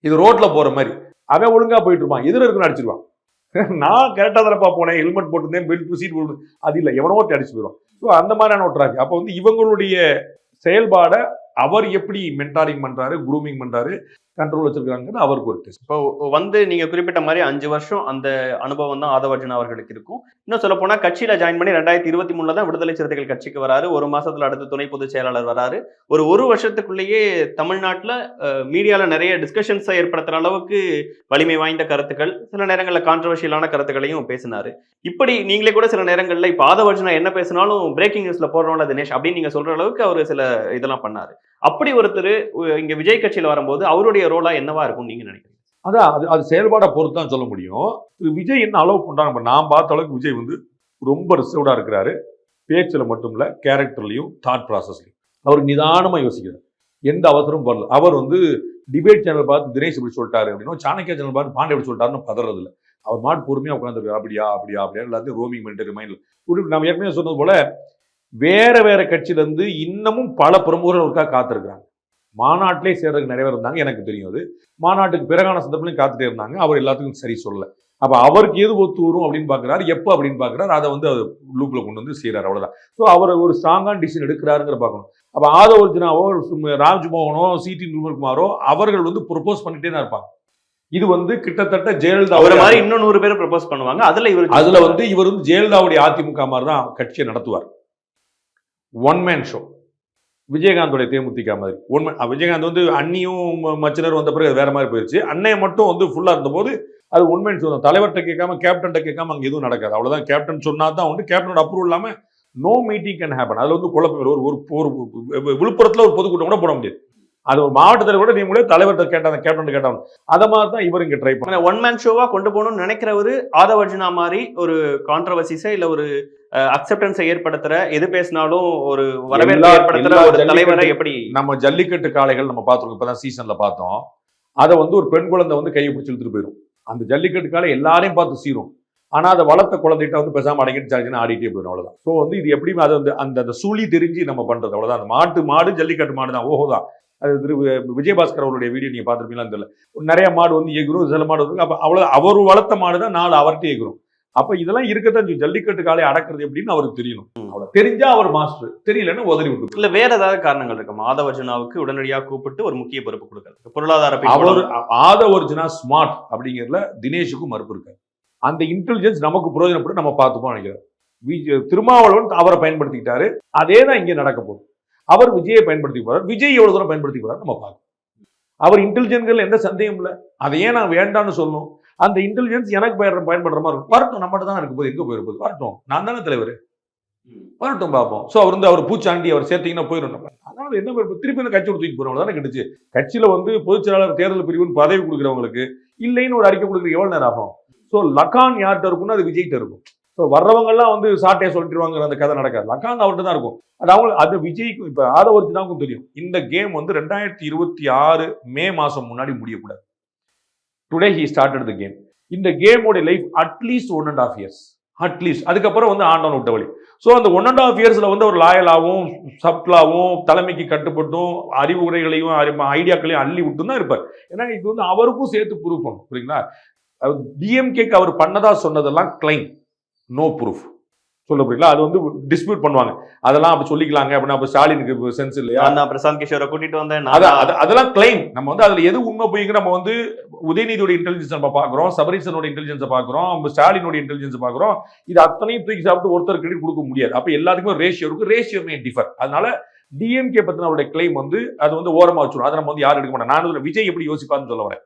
இது ரோட்ல போற மாதிரி. அவன் ஒழுங்கா போயிட்டு இருப்பான், எதிர இருக்குன்னு அடிச்சிருவான். நான் கரெக்டா தானப்பா போனேன், ஹெல்மெட் போட்டுருந்தேன், பெல்ட் சீட் போட்டு, அது இல்லை, எவனோ அடிச்சு போயிடும். ஸோ அந்த மாதிரியான ஒரு டிராஃபிக். அப்போ வந்து இவங்களுடைய செயல்பாடை அவர் எப்படி மென்டாரிங் பண்றாரு, குரூமிங் பண்றாரு, கண்ட்ரோல் வச்சிருக்காங்கன்னு அவருக்கு ஒரு டெஸ்ட்.
இப்போ வந்து நீங்க குறிப்பிட்ட மாதிரி 5 வருஷம் அந்த அனுபவம் தான் ஆதவ அர்ஜுனா அவர்களுக்கு இருக்கும். இன்னும் சொல்ல போனா கட்சியில ஜாயின் பண்ணி 2023 தான் விடுதலை சிறுத்தைகள் கட்சிக்கு வராரு. ஒரு மாசத்துல அடுத்து துணை பொதுச் செயலாளர் வராரு. ஒரு வருஷத்துக்குள்ளேயே தமிழ்நாட்டுல மீடியால நிறைய டிஸ்கஷன்ஸை ஏற்படுத்துற அளவுக்கு வலிமை வாய்ந்த கருத்துக்கள், சில நேரங்களில் கான்ட்ரவர்ஷியலான கருத்துக்களையும் பேசினாரு. இப்படி நீங்களே கூட சில நேரங்கள்ல இப்ப ஆதவ அர்ஜுனா என்ன பேசினாலும் பிரேக்கிங் நியூஸ்ல போடுறோம்ல தினேஷ் அப்படின்னு நீங்க சொல்ற அளவுக்கு அவர் சில இதெல்லாம் பண்ணாரு. அப்படி ஒருத்தர் இங்க விஜய் கட்சியில வரும்போது அவருடைய ரோலா என்னவா இருக்கும் நீங்க நினைக்கிறீங்க?
அதான் அது செயல்பாடை பொறுத்து தான் சொல்ல முடியும். விஜய் என்ன அலோவ் பண்றாங்க, நான் பார்த்த அளவுக்கு விஜய் வந்து ரொம்ப ரிசர்வ்டா இருக்கிறாரு. பேச்சுல மட்டும் இல்ல, கேரக்டர்லயும் தாட் ப்ராசஸ்லயும் அவர் நிதானமா யோசிக்கிறார். எந்த அவசரமும் வரல. அவர் வந்து டிபேட் சேனல் பார்த்து தினேஷ் இப்படி சொல்லிட்டாரு அப்படின்னா, சாணக்கியா சேனல் பார்த்து பாண்டே எப்படி சொல்லிட்டாருன்னு பதறது இல்லை. அவர் மாட்டு பொறுமையா உட்காந்துருக்காரு. அப்படியா எல்லாத்தையும் ரோமிங் பண்ணிட்டு ரிமைண்ட். நம்ம ஏற்கனவே சொன்னது போல வேற கட்சியில இருந்து இன்னமும் பல பிரமுகர்கள் ஒருக்காக காத்திருக்கிறாங்க. மாநாட்டிலே சேர்றதுக்கு நிறைய பேர் இருந்தாங்க, எனக்கு தெரியும். அது மாநாட்டுக்கு பிறகான சந்தர்ப்பங்களையும் காத்துட்டே இருந்தாங்க. அவர் எல்லாத்துக்கும் சரி சொல்லல. அப்ப அவருக்கு எது ஒத்து வரும் அப்படின்னு பாக்குறாரு, எப்போ அப்படின்னு பாக்குறாரு, அதை வந்து லூப்ல கொண்டு வந்து செய்யறாரு, அவ்வளவுதான். ஸோ அவர் ஒரு ஸ்ட்ராங்கான டிசிஷன் எடுக்கிறாருங்கிற பார்க்கணும். அப்ப ஆதவ அர்ஜுனாவோ ராஜ்மோகனோ சிடி நிர்மல்குமாரோ அவர்கள் வந்து ப்ரொபோஸ் பண்ணிட்டே தான் இருப்பாங்க. இது வந்து கிட்டத்தட்ட ஜெயலலிதா
மாதிரி இன்னும் 100 பேர் ப்ரொபோஸ் பண்ணுவாங்க. அதுல
வந்து இவர் வந்து ஜெயலலிதாவுடைய அதிமுக மாதிரி தான் கட்சியை நடத்துவார். One man show. விஜயகாந்தோடைய தேமுதிக மாதிரி விஜயகாந்த் வந்து அண்ணியும் மச்சினர் வந்த பிறகு வேற மாதிரி போயிருச்சு. அன்னைய மட்டும் வந்து ஃபுல்லா இருந்த போது அது ஒன் மேன் ஷோ தான். தலைவர்கிட்ட கேட்காம கேப்டன்கிட்ட கேட்காம அங்க எதுவும் நடக்காது, அவ்வளவுதான். கேப்டன் சொன்னா தான் உண்டு. கேப்டனோட அப்ரூவல் இல்லாம நோ மீட்டிங் கேன் ஹேப்பன். அதுல வந்து குழப்பம். ஒரு விழுப்புரத்துல ஒரு பொதுக்கூட்டம் கூட போட முடியாது. அது ஒரு மாவட்டத்தில் கூட நீங்களே தலைவர்கிட்ட கேட்டாங்க, கேப்டன் கேட்டாங்க. அத மாதிரி தான் இவர் இங்க ட்ரை பண்ண
ஒன் மேன் ஷோவா கொண்டு போகணும்னு நினைக்கிறவரு ஆதவ அர்ஜுனா மாதிரி ஒரு கான்ட்ரவர்சிஸை இல்ல ஒரு அக்செப்டன்ஸை ஏற்படுத்துற, எது பேசினாலும் ஒரு வரவேற்பு ஏற்படுத்துற ஒரு தலைவரை எப்படி
நம்ம ஜல்லிக்கட்டு காளைகள் நம்ம பார்த்துருக்கோம். இப்பதான் சீசன்ல பார்த்தோம். அதை வந்து ஒரு பெண் குழந்தை வந்து கையை பிடிச்சி இழுத்துட்டு போயிடும். அந்த ஜல்லிக்கட்டு காளை எல்லாரையும் பார்த்து சீரும். ஆனா அதை வளர்த்த குழந்தைகிட்ட வந்து பேசாம அடங்கிட்டு சார்ஜின்னு ஆடிட்டே போயிடும், அவ்வளவுதான். ஸோ வந்து இது எப்படியும் அது வந்து அந்த சுழி தெரிஞ்சு நம்ம பண்றது, அவ்வளவுதான். அந்த மாடு ஜல்லிக்கட்டு மாடு தான், ஓஹோதான். அது விஜயபாஸ்கர் அவருடைய வீடியோ நீங்க பார்த்துருப்பீங்களான்னு தெரியல. நிறைய மாடு வந்து எகுரும், சில மாடு வந்து அப்ப அவ்வளவு அவர் வளர்த்த மாடு தான் 4 அவர்கிட்ட எகுரும். அப்ப இதெல்லாம் இருக்கத்தான் ஜல்லிக்கட்டு காலை அடக்கிறது எப்படின்னு அவருக்கு தெரியணும். அவ்வளவு தெரிஞ்சா அவர் மாஸ்டர், தெரியலன்னு உதறி விட்டு.
இல்ல வேற ஏதாவது காரணங்கள் இருக்கு? ஆதவ அர்ஜுனாவுக்கு உடனடியாக கூப்பிட்டு ஒரு முக்கிய பொறுப்பு கொடுக்கிறது, பொருளாதார
அவர் ஆதவ அர்ஜுனா ஸ்மார்ட் அப்படிங்கிறதுல தினேஷுக்கும் மறுப்பு இருக்கு. அந்த இன்டெலிஜென்ஸ் நமக்கு பிரயோஜனப்பட்டு நம்ம பார்த்துப்போம் நினைக்கிறேன். திருமாவளவன் அவரை பயன்படுத்திக்கிட்டாரு. அதே தான் இங்கே நடக்க போகுது. அவர் விஜயை பயன்படுத்தி போறார். விஜய் எவ்வளவு தூரம் பயன்படுத்தி போறாரு நம்ம பார்க்கணும். அவர் இன்டெலிஜென்ட்கள் எந்த சந்தேகம் இல்லை. அதையே நான் வேண்டான்னு சொல்லணும். அந்த இன்டெலிஜென்ஸ் எனக்கு பயன்படுற மாதிரி இருக்கும். வரட்டும், நம்மகிட்ட தான் இருக்கு போது, எங்க போயிருப்போது, வரட்டும். நான் தானே தலைவர், வரட்டும் பார்ப்போம். ஸோ அவர் வந்து அவர் பூச்சாண்டி அவர் சேர்த்தீங்கன்னா போயிடும். அதனால என்ன திருப்பி இந்த கட்சி தூக்கி போறவங்க தானே கிடைச்சு. கட்சியில வந்து பொதுச் செயலாளர் தேர்தல் பிரிவுன்னு பதவி கொடுக்குறவங்களுக்கு இல்லைன்னு ஒரு அறிக்கை கொடுக்குற எவ்வளவு நேரம் ஆகும்? ஸோ லக்கான் யார்கிட்ட இருக்கும்னு அது விஜய்கிட்ட இருக்கும். ஸோ வர்றவங்க எல்லாம் வந்து சாட்டையை சொல்லிட்டுருவாங்க, அந்த கதை நடக்காது. லக்கான் அவர்கிட்ட தான் இருக்கும். அது விஜய்க்கும் இப்ப ஆதவ அர்ஜுனாவுக்கும் தெரியும். இந்த கேம் வந்து 2026 மே மாசம் முன்னாடி முடியக்கூடாது. Today he started the game. இந்த கேமோட லைஃப் அட்லீஸ்ட் 1.5 years, அட்லீஸ்ட். அதுக்கப்புறம் வந்து ஆண்டவன் விட்ட வழி. ஸோ அந்த 1.5 yearsல வந்து ஒரு லாயலாவும் சப்லாவும் தலைமைக்கு கட்டுப்பட்டும் அறிவுரைகளையும் ஐடியாக்களையும் அள்ளி விட்டு தான் இருப்பார். ஏன்னா இது வந்து அவருக்கும் சேர்த்து ப்ரூவ் பண்ணும், புரியுங்களா? டிஎம்கேக்கு அவர் பண்ணதா சொன்னதெல்லாம் கிளைம், நோ ப்ரூஃப். சொல்ல புரியல, அது வந்து டிஸ்பியூட் பண்ணுவாங்க. அதெல்லாம் அப்படி சொல்லிக்கலாங்க அப்படின்னா அப்ப ஸ்டாலினுக்கு சென்ஸ் இல்லையா?
நான் பிரசாந்த் கிஷோரை கூட்டிட்டு வந்தேன்,
அதெல்லாம் கிளைம். நம்ம வந்து அதுல எது உண்மை போய்ங்க நம்ம வந்து உதயநிதியோட இன்டெலிஜென்ஸ் நம்ம பாக்குறோம், சபரீசனோட இன்டெலிஜென்ஸ் பாக்குறோம், ஸ்டாலினோட இன்டெலிஜென்ஸ் பாக்குறோம். இது அத்தனையும் தூக்கி சாப்பிட்டு ஒருத்தர் கிரெடிட் கொடுக்க முடியாது. அப்ப எல்லாத்துக்கும் ரேஷியோ இருக்கு, ரேஷியோ மே டிஃபர். அதனால டிஎம்கே பத்தின அவருடைய கிளைம் வந்து அது வந்து ஓரமா வச்சிடும். அதை நம்ம வந்து யாரும் எடுக்க மாட்டோம். நான் விஜய் எப்படி யோசிப்பான்னு சொல்ல வரேன்.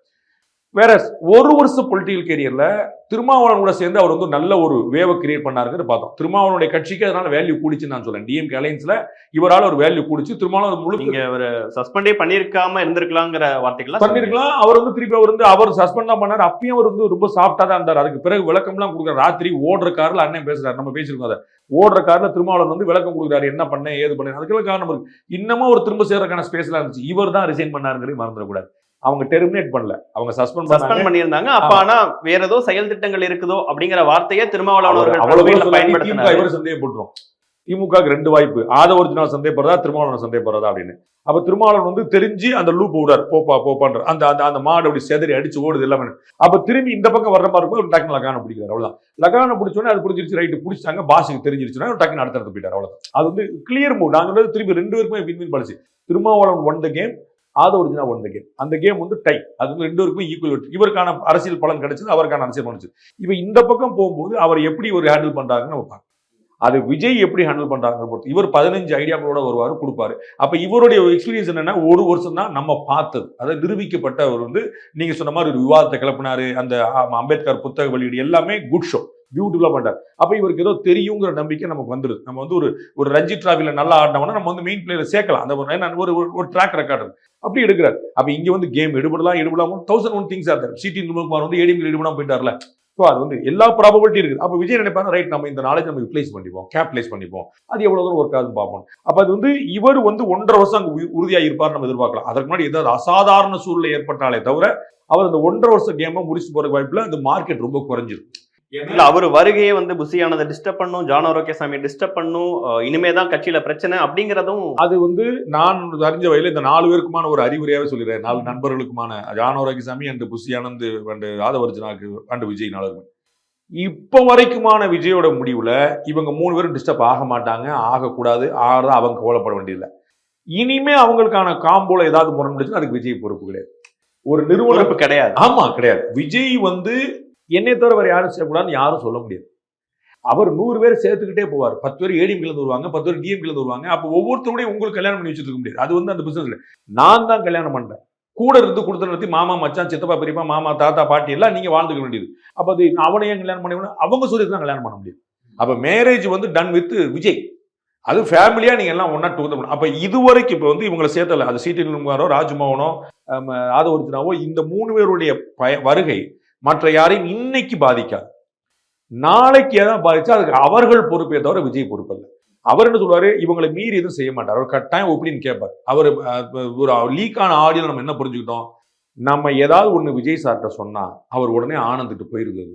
வேற ஒரு வருஷம் பொலிட்டிக்கல் கேரியர்ல திருமாவளவன் கூட சேர்ந்து அவர் வந்து நல்ல ஒரு வேவை கிரியேட் பண்ணாருங்கிறது பார்த்தோம். திருமாவளவனுடைய கட்சிக்கு அதனால வேல்யூ கூடிச்சுன்னு நான் சொல்றேன். டிஎம்கே அலையன்ஸ்ல இவரால் ஒரு வேல்யூ கூடிச்சு. திருமாவளவன் முழுக்க
நீங்க ஒரு சஸ்பெண்டே பண்ணிருக்காம இருந்திருக்கலாங்கிற வார்த்தைகள்
பண்ணிருக்கலாம். அவர் வந்து திருப்பி அவர் சஸ்பெண்ட் தான் பண்ணாரு. அப்பயும் அவர் வந்து ரொம்ப சாஃப்டா தான் இருந்தார். அதுக்கு பிறகு விளக்கம்லாம் கொடுக்குறாரு. ராத்திரி ஓடுற கார்ல அண்ணன் பேசுறாரு, நம்ம பேசிருக்கோம். அதை ஓடுற கார்ல திருமாவளவன் வந்து விளக்கம் கொடுக்குறாரு, என்ன பண்ண ஏது பண்ண. அதுக்கெல்லாம் காரணம் இருக்கு. இன்னமும் அவர் திரும்ப சேர்றதுக்கான ஸ்பேஸ்லாம் இருந்துச்சு. இவர் தான் ரிசைன் பண்ணாருங்கிறது மறந்துடக்கூடாது. அவங்க டெர்மினேட் பண்ணல, அவங்க சஸ்பெண்ட்
பண்ணியிருந்தாங்க. அப்ப ஆனா வேற ஏதோ செயல் திட்டங்கள் இருக்குதோ அப்படிங்கிற வார்த்தையை திருமாவளவன்
பயன்படுத்தினார். இவர் சந்தேகப்படுறோம். திமுக 2 வாய்ப்பு, ஆதவர்ஜுனா சந்தேகப்படுறதா, திருமாவளவன் சந்தேகப்படுறதா அப்படின்னு. அப்ப திருமாவளவன் வந்து தெரிஞ்சு அந்த லூப் விடுறாரு, போப்பான்ற அந்த அந்த மாடு அப்படி செதறி அடிச்சு ஓடுது எல்லாமே. அப்ப திரும்பி இந்த பக்கம் வர்ற மாதிரி இருக்கும். டக்குனு லகான பிடிக்கிறார், அவ்வளவுதான். லகான பிடிச்சோன்னே அது பிடிச்சிருச்சு, ரைட்டு பிடிச்சாங்க, பாஸுக்கு தெரிஞ்சிருச்சுன்னா டக்குனு அடுத்த போயிட்டார், அவ்வளவுதான். அது வந்து கிளியர் மூவ். நாங்க வந்து திரும்பி 2 பேருக்குமே win policy. Thirumavalavan one the game, Aadhav Arjuna one the game. அந்த கேம் வந்து டை. அது வந்து 2 பேருக்கும் ஈக்குவல் வெற்றி. இவருக்கான அரசியல் பலன் கிடைச்சது, அவருக்கான அரசியல் பலன் கிடைச்சது. இப்ப இந்த பக்கம் போகும்போது அவர் எப்படி ஒரு ஹேண்டில் பண்றாங்கன்னு நம்ம பார்க்கணும். அது விஜய் எப்படி ஹேண்டில் பண்றாங்க பொறுத்து. இவர் 15 ஐடியாக்களோட வருவாரு, கொடுப்பாரு. அப்ப இவருடைய எக்ஸ்பீரியன்ஸ் என்னன்னா, ஒரு வருஷம் தான் நம்ம பார்த்தது. அதை நிரூபிக்கப்பட்ட அவர் வந்து நீங்க சொன்ன மாதிரி ஒரு விவாதத்தை கிளப்பினாரு. அந்த அம்பேத்கர் புத்தக வெளியீடு எல்லாமே குட் ஷோ, பியூட்டிஃபுல்லா பண்றாரு. அப்ப இவருக்கு ஏதோ தெரியுங்கிற நம்பிக்கை நமக்கு வந்துருது. நம்ம வந்து ஒரு ரஞ்சி டிராஃபில நல்லா ஆடினோம்னா நம்ம வந்து மெயின் பிளேயர் சேர்க்கலாம். அந்த ஒரு ட்ராக் ரெக்கார்டு அப்படி எடுக்கிறாரு. அப்ப இங்க வந்து கேம் எடுபடலாம் 1001 things are there. CT Nirmalkumar வந்து ஏடிஎம் எடுபடாம போயிட்டார்ல. ஸோ அது வந்து எல்லா ப்ராபபிலிட்டி இருக்குது. அப்போ விஜய் நினைப்பாங்க, ரைட் நம்ம இந்த நாலேஜ் நம்ம யூட்டிலைஸ் பண்ணிப்போம், கேப்டலைஸ் பண்ணிப்போம், அது எவ்வளவு தூரம் ஒர்க் ஆகுதுன்னு பார்ப்போம். அப்போ அது வந்து இவர் வந்து 1.5 வருஷம் அங்கே உறுதியாக இருப்பார் நம்ம எதிர்பார்க்கலாம். அதற்கு முன்னாடி ஏதாவது அசாதாரண சூழ்நிலை ஏற்பட்டாலே தவிர அவர் அந்த 1.5 வருஷம் கேமை முடிச்சு போற வாய்ப்புல அந்த மார்க்கெட் ரொம்ப குறைஞ்சிருக்கு.
அவர் வருகையே வந்து புசியானதை டிஸ்டர்ப் பண்ணும், ஜான் ஆரோக்கியசாமி டிஸ்டர்ப் பண்ணும், இனிமேதான் கட்சியில பிரச்சனை அப்படிங்கிறதும்
அது வந்து நான் அறிஞ்ச வகையில் இந்த 4 பேருக்குமான ஒரு அறிவுரையாவே சொல்லிடுறேன். 4 நண்பர்களுக்குமான, ஜான் ஆரோக்கியசாமி அண்ட் புசி ஆனந்த் அண்ட் ஆதவர்ஜுனாக்கு அண்ட் விஜய் 4 பேரும் இப்போ வரைக்குமான விஜயோட முடிவுல இவங்க 3 பேரும் டிஸ்டர்ப் ஆக மாட்டாங்க, ஆகக்கூடாது, ஆகிறதா அவங்க கவலைப்பட வேண்டியதில்லை. இனிமே அவங்களுக்கான காம்போல ஏதாவது முரண்படுச்சுன்னா அதுக்கு விஜய் பொறுப்பு கிடையாது, ஒரு நிறுவனம்
கிடையாது.
ஆமா கிடையாது. விஜய் வந்து என்னை தவிர வேற யாரும் செய்யக்கூடாதுன்னு யாரும் சொல்ல முடியாது. அவர் 100 பேர் சேர்த்துக்கிட்டே போவார். 10 பேர் ஏடிஎம்கிலேருந்து வருவாங்க, 10 பேர் டிஎம்கிலேருந்து வருவாங்க. அப்போ ஒவ்வொருத்தருடையும் உங்களுக்கு கல்யாணம் பண்ணி வச்சுட்டு இருக்க முடியாது. அது வந்து அந்த பிசினஸ்ல நான் தான் கல்யாணம் பண்றேன், கூட இருந்து கொடுத்து நடத்தி மாமா மச்சான் சித்தப்பா பெரியப்பா மாமா தாத்தா பாட்டி எல்லாம் நீங்க வாழ்ந்துக்க வேண்டியது. அப்ப அது அவனையும் கல்யாணம் பண்ணி அவங்க சொல்லி தான் கல்யாணம் பண்ண முடியும். அப்ப மேரேஜ் வந்து டன் வித் விஜய், அது ஃபேமிலியா நீங்க எல்லாம் ஒன்னா டூ. அப்ப இதுவரைக்கும் இப்ப வந்து இவங்களை சேர்த்தல, அது சிடி நிர்மலோ ராஜ்மோகனோ ஆதவர்ஜுனாவோ இந்த 3 பேருடைய வருகை மற்ற யாரையும் இன்னைக்கு பாதிக்காது. நாளைக்கு ஏதாவது பாதிச்சா அதுக்கு அவர்கள் பொறுப்பே தவிர விஜய் பொறுப்பு இல்லை. அவர் என்ன சொல்லுவாரு, இவங்களை மீறி எதுவும் செய்ய மாட்டார். அவர் கட்டாயம் ஒப்பீனியன் கேட்பார். அவர் ஒரு லீக்கான ஆடியோ நம்ம என்ன புரிஞ்சுக்கிட்டோம், நம்ம ஏதாவது ஒண்ணு விஜய் சார்ட்ட சொன்னா அவர் உடனே ஆனந்துட்டு போயிருது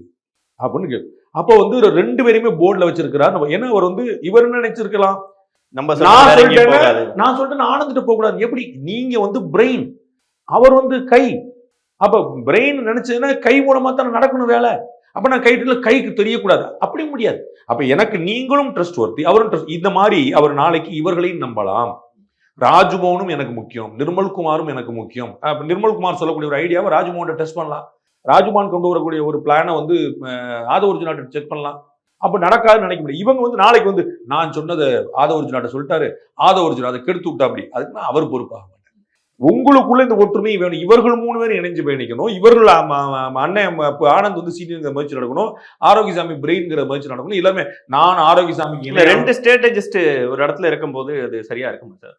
அப்படின்னு கேட்கும். அப்போ வந்து 2 பேரையுமே போர்டில் வச்சிருக்கிறார். ஏன்னா அவர் வந்து இவர் என்ன நினைச்சிருக்கலாம், நான் சொல்லிட்டேன் ஆனந்துட்டு போக கூடாது. எப்படி நீங்க வந்து பிரெயின், அவர் வந்து கை. அப்ப பிரெயின் நினைச்சதுன்னா கை மூலமா தான் நடக்கணும் வேலை. அப்ப நான் கைக்கு தெரியக்கூடாது, அப்படி முடியாது. அப்ப எனக்கு நீங்களும் ட்ரஸ்ட் ஒர்த்தி, அவரும் ட்ரஸ்ட். இந்த மாதிரி அவர் நாளைக்கு இவர்களையும் நம்பலாம். ராஜ்மோகனும் எனக்கு முக்கியம், நிர்மல்குமாரும் எனக்கு முக்கியம். நிர்மல்குமார் சொல்லக்கூடிய ஒரு ஐடியாவை ராஜ்மோகன் டெஸ்ட் பண்ணலாம், ராஜ்மோகன் கொண்டு வரக்கூடிய ஒரு பிளானை வந்து ஆதவர்ஜுனாட்ட செக் பண்ணலாம். அப்ப நடக்காதுன்னு நினைக்க முடியும். இவங்க வந்து நாளைக்கு வந்து நான் சொன்னதை ஆதவர்ஜுனாட்ட சொல்லிட்டாரு, ஆதவர்ஜுனா அதை கெடுத்து விட்டா அப்படி, அதுக்கு அவர் பொறுப்பாக. உங்களுக்குள்ள இந்த ஒற்றுமை வேணும். இவர்கள் 3 பேரும் இணைஞ்சு பயணிக்கணும். இவர்கள் அண்ணன் ஆனந்த் வந்து சீனியர் முயற்சி நடக்கணும், ஆரோக்கியசாமி பிரெயின்ங்கிற முயற்சி நடக்கணும். எல்லாமே நான் ஆரோக்கியசாமிக்கு
2 ஸ்ட்ராட்டஜிஸ்ட் ஒரு இடத்துல இருக்கும்போது அது சரியா இருக்கும் சார்.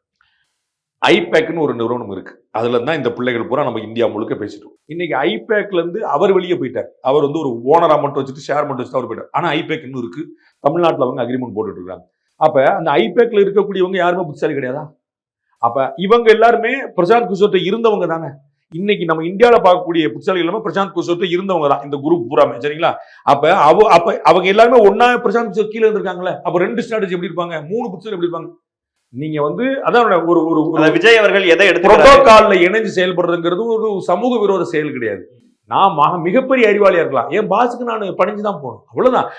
ஐபேக்னு ஒரு நிறுவனம் இருக்கு, அதுல தான் இந்த பிள்ளைகள் பூரா நம்ம இந்தியா முழுக்க பேசிட்டோம். இன்னைக்கு ஐபேக்ல இருந்து அவர் வெளியே போயிட்டார். அவர் வந்து ஒரு ஓனரா மட்டும் வச்சுட்டு ஷேர் மட்டும் வச்சுட்டு அவர் போயிட்டார். ஆனா ஐபேக் இன்னும் இருக்கு, தமிழ்நாட்டில் அவங்க அக்ரிமெண்ட் போட்டுட்டு இருக்காங்க. அப்ப அந்த ஐபேக்ல இருக்கக்கூடியவங்க யாருமே புத்திசாலி கிடையாதா? அப்ப இவங்க எல்லாருமே பிரசாந்த் கிஷோர்ட்ட இருந்தவங்க தானே. இன்னைக்கு நம்ம இந்தியாவில பார்க்கக்கூடிய புத்திசாலிகள் எல்லாமே பிரசாந்த் கிஷோர்ட்ட இருந்தவங்க தான், இந்த குரூப் பூராமே, சரிங்களா? அப்ப அவங்க எல்லாருமே ஒன்னா பிரசாந்த் கிஷோர் கீழே இருந்திருக்காங்களே. அப்ப 2 ஸ்ட்ராட்டஜி எப்படி இருப்பாங்க, 3 புத்திசாலி எப்படி இருப்பாங்க? நீங்க வந்து அதான் ஒரு
விஜய் அவர்கள் எதை எடுத்து
புரோட்டோகால்ல இணைஞ்சு செயல்படுறதுங்கிறது ஒரு சமூக விரோத செயல் கிடையாது. நான் மிகப்பெரிய அறிவாளியா இருக்கலாம், என் பாஸுக்கு நான் பணிஞ்சுதான் போகணும், அவ்வளவுதான்.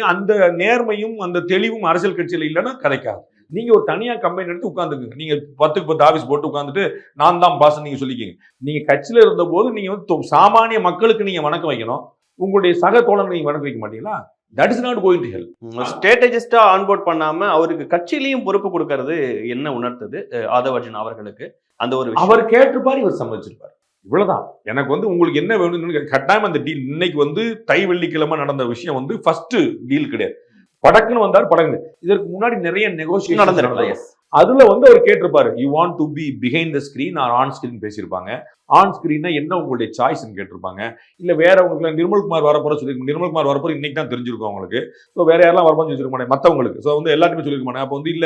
அந்த நேர்மையும் அந்த தெளிவும் அரசியல் கட்சியில இல்லைன்னா கிடைக்காது. நீங்க ஒரு தனியா கம்பெனி எடுத்து உட்காந்துக்குங்க. நீங்க 10க்கு 10 ஆபீஸ் போட்டு உட்காந்துட்டு நான் தான் பாஸ் நீங்க சொல்லிக்கிங்க. நீங்க கட்சியில இருந்த போது நீங்க வந்து சாமானிய மக்களுக்கு நீங்க வணக்கம் வைக்கணும், உங்களுடைய சக தோழர் நீங்க வணக்கம் வைக்க மாட்டீங்களா? That is not going to help.
ஸ்ட்ராட்டஜிஸ்டா ஆன்போர்ட் பண்ணாம அவருக்கு கட்சியிலையும் பொறுப்பு கொடுக்கறது என்ன உணர்த்தது ஆதவர்ஜுனா அவர்களுக்கு? அந்த ஒரு
அவர் கேட்டிருப்பாரு, இவர் சம்மதிச்சிருப்பாரு. இவ்வளவுதான். எனக்கு வந்து உங்களுக்கு என்ன வேணும்னு கட்டாயம் அந்த டீல். இன்னைக்கு வந்து தை வெள்ளிக்கிழமை நடந்த விஷயம் வந்து ஃபர்ஸ்ட் டீல் கிடையாது. படக்குன்னு வந்தார் படக்கு. இதற்கு முன்னாடி நிறைய நெகோசியேஷன்
நடந்திருக்கலாம்.
நடந்தது. அதுல வந்து அவர் கேட்டிருப்பாரு, you want to be behind the screen or on screen பேசியிருப்பாங்க. ஆன் ஸ்கிரீன்னா என்ன உங்களுடைய சாய்ஸ்ன்னு கேட்டிருப்பாங்க. இல்ல வேற உங்களுக்கு நிர்மல்குமார் வரப்போற சொல்லி, நிர்மல்குமார் வரப்போற இன்னைக்கு தான் தெரிஞ்சிருக்கும் அவங்களுக்கு. ஸோ வேற யாரெல்லாம் வரப்போன்னு சொல்லிருக்க மாட்டேன் மற்றவங்களுக்கு. ஸோ வந்து எல்லாருமே சொல்லிருக்க மாட்டேன். அப்போ வந்து இல்ல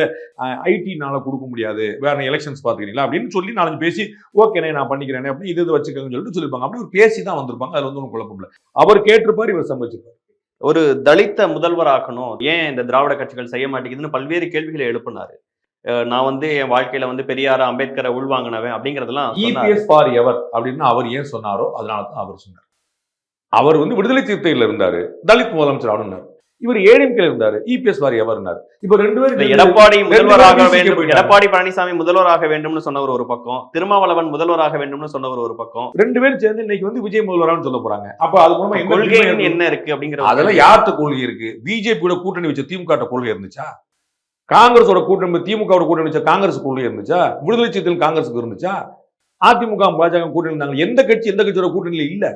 ஐடினால கொடுக்க முடியாது, வேற எலெக்ஷன்ஸ் பாத்துக்கிறீங்களா அப்படின்னு சொல்லி 4 பேசி ஓகேண்ணே நான் பண்ணிக்கிறேன் அப்படி இது வச்சுக்கோங்கன்னு சொல்லிட்டு சொல்லிருப்பாங்க. அப்படி ஒரு பேசி தான் வந்திருப்பாங்க. அதுல வந்து ஒன்றும் குழப்பம் இல்லை. அவர் கேட்டிருப்பாரு, இவர் சமைச்சிருப்பாரு.
ஒரு தலித்த முதல்வர் ஆக்கணும், ஏன் இந்த திராவிட கட்சிகள் செய்ய மாட்டேங்குதுன்னு பல்வேறு கேள்விகளை எழுப்பினாரு. நான் வந்து என் வாழ்க்கையில வந்து பெரியார அம்பேத்கரை உள்வாங்கினவன் அப்படிங்கறதெல்லாம்
இபிஎஸ் ஃபார் எவர் அப்படின்னு அவர் ஏன் சொன்னாரோ அதனால தான் அவர் சொன்னார். அவர் வந்து விடுதலை சிறுத்தைகள் இருந்தாரு, தலித் முதலமைச்சர் ஆகணும்னாரு. இவர் ஏடிஎம்கேல இருந்தாரு, இபிஎஸ் ஃபார் எவர்னாரு. இப்ப 2 பேரும்
எடப்பாடி முதல்வராக வேண்டும், எடப்பாடி பழனிசாமி முதல்வராக வேண்டும்னு சொன்னவர் ஒரு பக்கம், திருமாவளவன் முதல்வராக வேண்டும்னு சொன்னவர் ஒரு பக்கம்.
2 பேரும் சேர்ந்து இன்னைக்கு வந்து விஜய் முதல்வரான்னு சொல்ல போறாங்க. அப்ப அது மூலமா
கொள்கை என்ன இருக்கு அப்படிங்கிற
அதெல்லாம் யார்கிட்ட கொள்கை இருக்கு? பிஜேபியோட கூட்டணி வச்ச திமுக கொள்கை இருந்துச்சா? காங்கிரஸோட கூட்டணி திமுகவோட கூட்டணி வச்ச காங்கிரஸ் கொள்கை இருந்துச்சா? விடுதலை சிறுத்தைகள் காங்கிரஸுக்கு இருந்துச்சா? அதிமுக பாஜக கூட்டணி இருந்தாங்க. எந்த கட்சியோட கூட்டணியில இல்ல.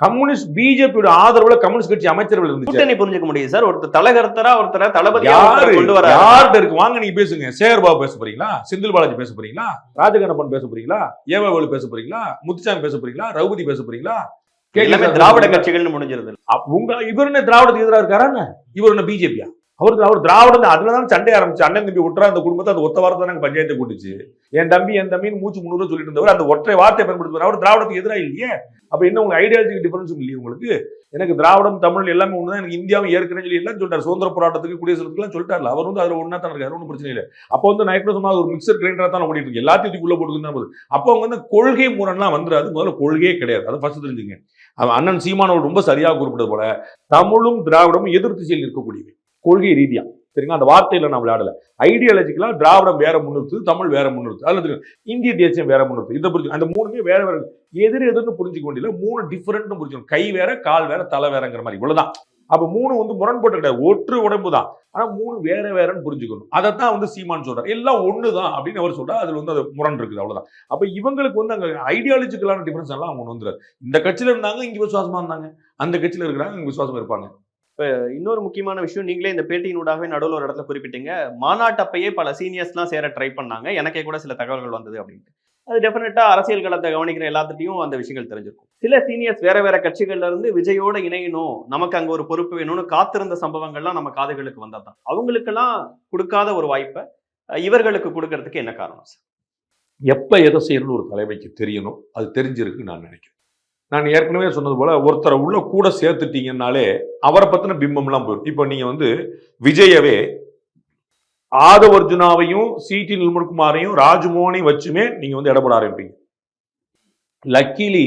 கம்யூனிஸ்ட் பிஜேபியோட ஆதரவுல கம்யூனிஸ்ட் கட்சி அமைச்சர்கள் இருந்துச்சு.
கூட்டணி புரிஞ்சுக்க முடியும் சார். ஒருத்தர் தலைகர்த்தரா ஒருத்தர தளபதி
கொண்டு வர யார்கிட்ட இருக்கு? வாங்க நீங்க பேசுங்க. சேகர் பாபு பேச போறீங்களா? செந்தில் பாலாஜி பேச போறீங்களா? ராஜகண்ணப்பன் பேச போறீங்களா? ஏவவேலு பேச போறீங்களா? முத்துசாமி பேச போறீங்களா? ரகுபதி பேச போறீங்களா?
திராவிட கட்சிகள்னு முடிஞ்சிருது.
இவர் என்ன திராவிடத்துக்கு எதிராக இருக்காராங்க? இவர் என்ன பிஜேபியா? அவர் திராவிடம். அதுலதான் சண்டை ஆரம்பிச்சு. அண்ணன் தம்பி விட்டுறா அந்த குடும்பத்தை அந்த ஒத்த வார்த்தை தான் பஞ்சாயத்தை கூட்டுச்சு. என் தம்பின்னு மூச்சு 300 சொல்லிட்டு இருந்தவர் அந்த ஒற்றை வார்த்தை பயன்படுத்துவார். அவர் திராவிடத்துக்கு எதிராக இல்லையே. அப்ப என்ன உங்க ஐடியாலஜிக்கு டிஃபரன்ஸும் இல்லையே உங்களுக்கு? எனக்கு திராவிடம் தமிழ் எல்லாமே ஒண்ணுதான். எனக்கு இந்தியாவும் ஏற்கனவே சொல்லி எல்லாம் சொல்லிட்டாரு. சுதந்திர போராட்டத்துக்கு குடியரசுலாம் சொல்லிட்டாரு. அவர் வந்து அதுல ஒன்னா தான் இருக்காரு, ஒன்றும் பிரச்சனை இல்லை. அப்போ வந்து நான் எப்படி சொன்னா ஒரு மிக்சர் கிரைண்டரா தான் ஓடிட்டு இருக்கு, எல்லாத்தையும் உள்ள போட்டுதான். அப்போ அவங்க வந்து கொள்கை முரண்லாம் வந்துடாது. முதல்ல கொள்கையே கிடையாது. அதை ஃபர்ஸ்ட் தெரிஞ்சுங்க. அண்ணன் சீமானவர் ரொம்ப சரியாக குறிப்பிட்டது போல தமிழும் திராவிடமும் எதிர் திசையில் இருக்கக்கூடியவை கொள்கை ரீதியா. சரிங்களா? அந்த வார்த்தையில நான் விளையாடல. ஐடியாலஜிக்கலா திராவிடம் வேற முன்னிறுத்து, தமிழ் வேற முன்னிறுத்து, அதுல இந்திய தேசியம் வேற முன்னிறுத்து. இதை புரிஞ்சு அந்த 3மே வேற வேற எதிர்னு புரிஞ்சுக்க வேண்டியல 3 டிஃபரெண்ட் புரிஞ்சுக்கணும். கை வேற, கால் வேற, தலை வேறங்கிற மாதிரி இவ்வளவுதான். அப்ப 3 வந்து முரண்பட்டு கிடையாது, ஒற்று உடம்பு தான். ஆனா 3 வேற வேறன்னு புரிஞ்சுக்கணும். அதைத்தான் வந்து சீமான் சொல்றாரு. எல்லாம் ஒண்ணுதான் அப்படின்னு அவர் சொல்றாரு. அதுல வந்து அது முரண் இருக்குது, அவ்வளவுதான். அப்ப இவங்களுக்கு வந்து அங்க ஐடியாலஜிக்கலான டிஃபரன்ஸ் எல்லாம் அவங்க வந்துறாரு. இந்த கட்சியில இருந்தாங்க இங்க விசுவாசமா இருந்தாங்க, அந்த கட்சியில இருக்கிறாங்க இங்க விசுவாசமா இருப்பாங்க.
இன்னொரு முக்கியமான விஷயம், நீங்களே இந்த பேட்டியினூடாகவே நடுவில் ஒரு இடத்துல குறிப்பிட்டீங்க, மாநாட்டப்பையே பல சீனியர்ஸ்லாம் சேர ட்ரை பண்ணாங்க, எனக்கே கூட சில தகவல்கள் வந்தது அப்படின்ட்டு. அது டெஃபினட்டா அரசியல் களத்தை கவனிக்கிற எல்லாத்துட்டையும் அந்த விஷயங்கள் தெரிஞ்சிருக்கும். சில சீனியர்ஸ் வேற வேற கட்சிகள்ல இருந்து விஜயோட இணையணும், நமக்கு அங்க ஒரு பொறுப்பு வேணும்னு காத்திருந்த சம்பவங்கள்லாம் நம்ம காதுகளுக்கு வந்ததான். அவங்களுக்கெல்லாம் கொடுக்காத ஒரு வாய்ப்பை இவர்களுக்கு கொடுக்கறதுக்கு என்ன காரணம் சார்?
எப்ப எதை செய்யணும்னு ஒரு தலைமைக்கு தெரியணும். அது தெரிஞ்சிருக்கு நான் நினைக்கிறேன். நான் ஏற்கனவே சொன்னது போல ஒருத்தரை உள்ள கூட சேர்த்துட்டீங்கன்னாலே அவரை பத்தின பிம்பம்லாம் போயிடும். இப்போ நீங்க வந்து விஜயவே ஆதவர்ஜுனாவையும் சிடி நிர்மல்குமாரையும் ராஜ்மோகனையும் வச்சுமே நீங்க வந்து இடப்பட ஆரம்பிப்பீங்க. லக்கிலி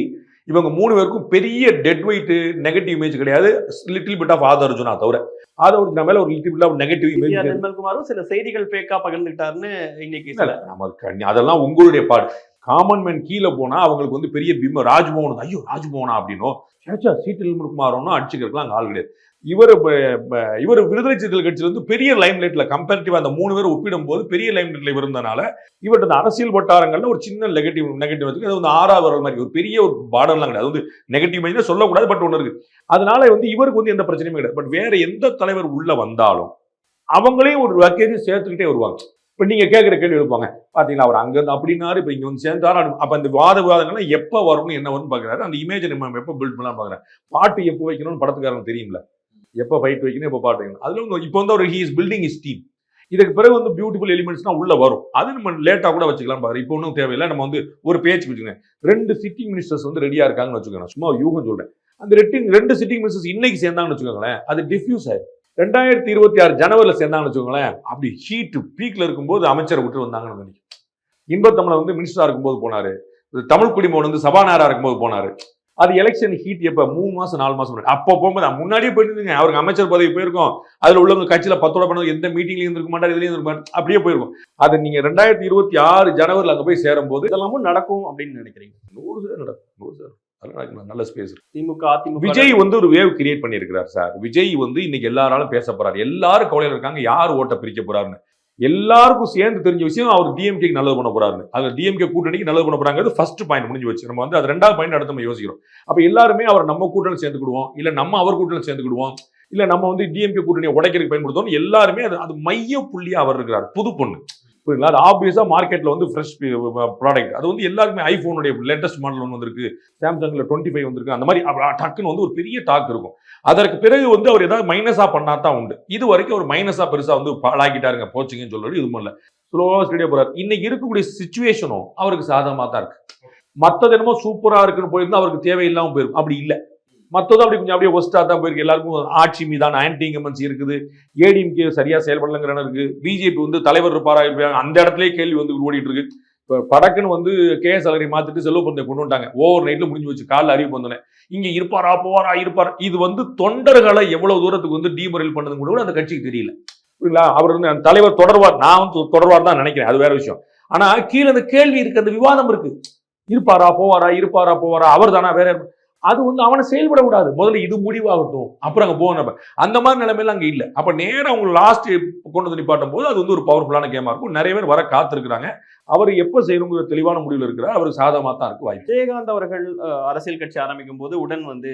இவங்க 3 பேருக்கும் பெரிய டெட் வெயிட் நெகட்டிவ் இமேஜ் கிடையாது. லிட்டில் பிட் ஆஃப் ஆதவர்ஜுனா தவிர ஆதவர்ஜுனா மேல ஒரு little bit of negative image.
நிர்மல்குமாரும் சில செய்திகள் ஃபேக்கா பகிர்ந்துட்டாருன்னு இன்னைக்கு
அதெல்லாம் உங்களுடைய பாடு. காமன் மேன் கீழே போனா அவங்களுக்கு வந்து பெரிய பிம்பம் ராஜ்மோகன், ஐயோ ராஜ்மோகனா அப்படின்னும் சிடி நிர்மல்குமாரும் அடிச்சுக்கிறதுலாம் ஆள் கிடையாது. இவர் விடுதலை சிறுத்தைகள் கட்சியில வந்து பெரிய லைம் லைட்ல கம்பேரிட்டிவா அந்த 3 பேரும் ஒப்பிடும் போது பெரிய லைம் லைட்ல இருந்தனால இவர்கிட்ட அரசியல் வட்டாரங்கள்ல ஒரு சின்ன நெகட்டிவ் இருக்கு. அது வந்து 6வது வர மாதிரி ஒரு பெரிய ஒரு பாடம்லாம் கிடையாது. அது வந்து நெகட்டிவ் இமேஜ் சொல்லக்கூடாது, பட் ஒன்று இருக்கு. அதனால வந்து இவருக்கு வந்து எந்த பிரச்சனையும் கிடையாது. பட் வேற எந்த தலைவர் உள்ள வந்தாலும் அவங்களையும் ஒரு வகையை சேர்த்துக்கிட்டே வருவாங்க. இப்ப நீங்க கேட்கிற கேள்வி எழுப்பாங்க, பாத்தீங்களா அவர் அங்க இருந்து அப்படின்னாரு, இப்ப இங்க வந்து சேர்ந்தாரு. அப்ப அந்த விவாதங்கள்லாம் எப்ப வரும்னு என்ன வரும்னு பாக்குறாரு. அந்த இமேஜ் நம்ம எப்ப பில்ட் பண்ணலாம் பாக்குறேன். பாட்டு எப்போ வைக்கணும்னு படத்துக்காரங்க தெரியும்ல, எப்ப ஃபைட் வைக்கணும், எப்ப பாட்டு வைக்கணும். அதுல வந்து இப்போ வந்து அவர் he is building his team. இதுக்கு பிறகு வந்து பியூட்டிஃபுல் எலிமெண்ட்ஸ்லாம் உள்ள வரும். அது நம்ம லேட்டா கூட வச்சுக்கலாம் பாரு. இப்போ ஒன்றும் தேவையில்லை. நம்ம வந்து ஒரு பேச்சு வச்சுக்கோங்க, 2 சிட்டிங் மினிஸ்டர்ஸ் வந்து ரெடியா இருக்காங்கன்னு வச்சுக்கோங்க. சும்மா யூகம் சொல்றேன். அந்த 2 சிட்டிங் மினிஸ்டர்ஸ் இன்னைக்கு சேர்ந்தாங்கன்னு வச்சுக்கோங்களேன், அது டிஃப்யூஸ் ஆயிடும். 2026 ஜனவரியில சேர்ந்தாங்கன்னு வச்சுக்கோங்களேன், அப்படி ஹீட் பீக்ல இருக்கும்போது அமைச்சரை விட்டு வந்தாங்கன்னு நினைக்கிறேன். இன்பத்தமிழை வந்து மினிஸ்டரா இருக்கும்போது போனாரு, தமிழ் குடிமகன் வந்து சபாநாயகரா இருக்கும்போது போனாரு. அது எலெக்ஷன் ஹீட் எப்ப 3 மாசம் 4 மாசம் முன்னாடி. அப்போ போகும்போது முன்னாடியே போயிருந்தீங்க. அவருக்கு அமைச்சர் பதவி போயிருக்கும். அதுல உள்ளவங்க கட்சியில 10 பண்ணது எந்த மீட்டிங்லயும் இருந்திருக்க மாட்டார், இதுலயும் இருக்க மாட்டார், அப்படியே போயிருக்கும். அது நீங்க 2026 ஜனவரியில் அங்க போய் சேரும் போது
இதெல்லாமும் நடக்கும் அப்படின்னு நினைக்கிறீங்க?
100% நடக்கும். 100% நல்ல ஸ்பேஸ் இருக்கு.
அதிமுக
விஜய் வந்து ஒரு வேவ் கிரியேட் பண்ணியிருக்கிறார் சார். விஜய் வந்து இன்னைக்கு எல்லாராலும் பேச போறாரு. எல்லாரும் கவலையில இருக்காங்க, யார் ஓட்ட பிரிக்க போறாருன்னு. எல்லாருக்கும் சேர்ந்து தெரிஞ்ச விஷயம் அவர் டிஎம்கேக்கு நல்லது பண்ண போறாருன்னு. அது டிஎம்கே கூட்டணிக்கு நல்லது பண்ண போறாங்கிறது ஃபர்ஸ்ட் பாயிண்ட் முடிஞ்சு வச்சு. நம்ம வந்து அது 2வது பாயிண்ட் அடுத்து நம்ம யோசிக்கிறோம். அப்ப எல்லாருமே அவர் நம்ம கூட்டணியில் சேர்ந்துக்கிடுவோம், இல்ல நம்ம அவர் கூட்டணியில் சேர்ந்துக்கிடுவோம், இல்ல நம்ம வந்து டிஎம்கே கூட்டணியை உடைக்கிறதுக்கு பயன்படுத்துவோம். எல்லாருமே அது மைய புள்ளியா அவர் இருக்கிறார். புது பொண்ணு புரியுங்களா? அது ஆப்வியஸா மார்க்கெட்ல வந்து ஃப்ரெஷ் ப்ராடக்ட். அது வந்து எல்லாருக்குமே ஐபோனுடைய லேட்டஸ்ட் மாடல் ஒன்று வந்திருக்கு, சாம்சங்ல 25 வந்திருக்கு. அந்த மாதிரி டக்குன்னு வந்து ஒரு பெரிய டாக் இருக்கும். அதற்கு பிறகு வந்து அவர் ஏதாவது மைனஸா பண்ணா தான் உண்டு. இது வரைக்கும் அவர் மைனஸா பெருசா வந்து பாழாக்கிட்டாருங்க போச்சுங்கன்னு சொல்றது இதுவும் இல்லை. ஸ்லோவா ஸ்டடியா போறாரு. இன்னைக்கு இருக்கக்கூடிய சிச்சுவேஷனும் அவருக்கு சாதகமா தான் இருக்கு. மற்றது என்னமோ சூப்பரா இருக்குன்னு போயிருந்தா அவருக்கு தேவையில்லாம போயிருக்கும். அப்படி இல்லை. மற்றதும் அப்படி கொஞ்சம் அப்படியே ஒஸ்டா தான் போயிருக்கு. எல்லாருக்கும் ஆட்சி மீதான ஆன்டி இன்கம்பன்சி இருக்குது. ஏடிஎம்கே சரியா செயல்படலங்கிற இருக்கு. பிஜேபி வந்து தலைவர் இருப்பாரா இருப்பாங்க, அந்த இடத்துலயே கேள்வி வந்து ஓடிட்டு இருக்கு. இப்போ படக்குன்னு வந்து கேஎஸ் அழகிரி மாத்திட்டு செல்வப்பந்தை கொண்டு வந்துட்டாங்க. ஓவர் நைட்ல முடிஞ்சு வச்சு காலைல அறிவிப்பு வந்தோன்னே இங்க இருப்பாரா போவாரா இருப்பாரா. இது வந்து தொண்டர்களை எவ்வளவு தூரத்துக்கு வந்து டீமொரல் பண்ணது கூட அந்த கட்சிக்கு தெரியல. புரியுங்களா? அவர் வந்து தலைவர் தொடர்வார், நான் வந்து தொடர்வார் தான் நினைக்கிறேன், அது வேற விஷயம். ஆனா கீழே அந்த கேள்வி இருக்கு, அந்த விவாதம் இருக்கு. இருப்பாரா போவாரா அவர் தானா வேற. அது வந்து அவனை செயல்பட விடாது. முதல்ல இது முடிவாகட்டும், அப்புறம் அங்க போகணும். அந்த மாதிரி நிலைமையில அங்க இல்ல. அப்ப நேரம் அவங்க லாஸ்ட் கொண்டு வந்து நிப்பாட்டும் போது அது வந்து ஒரு பவர்ஃபுல்லான கேமா இருக்கும். நிறைய பேர் வர காத்திருக்கிறாங்க. அவர் எப்ப செய்யணுங்கிற தெளிவான முடிவில் இருக்கிறார். அவருக்கு சாதகமா தான் இருக்கு வாய்ப்பு.
விஜயகாந்த் அவர்கள் அரசியல் கட்சி ஆரம்பிக்கும் போது உடன் வந்து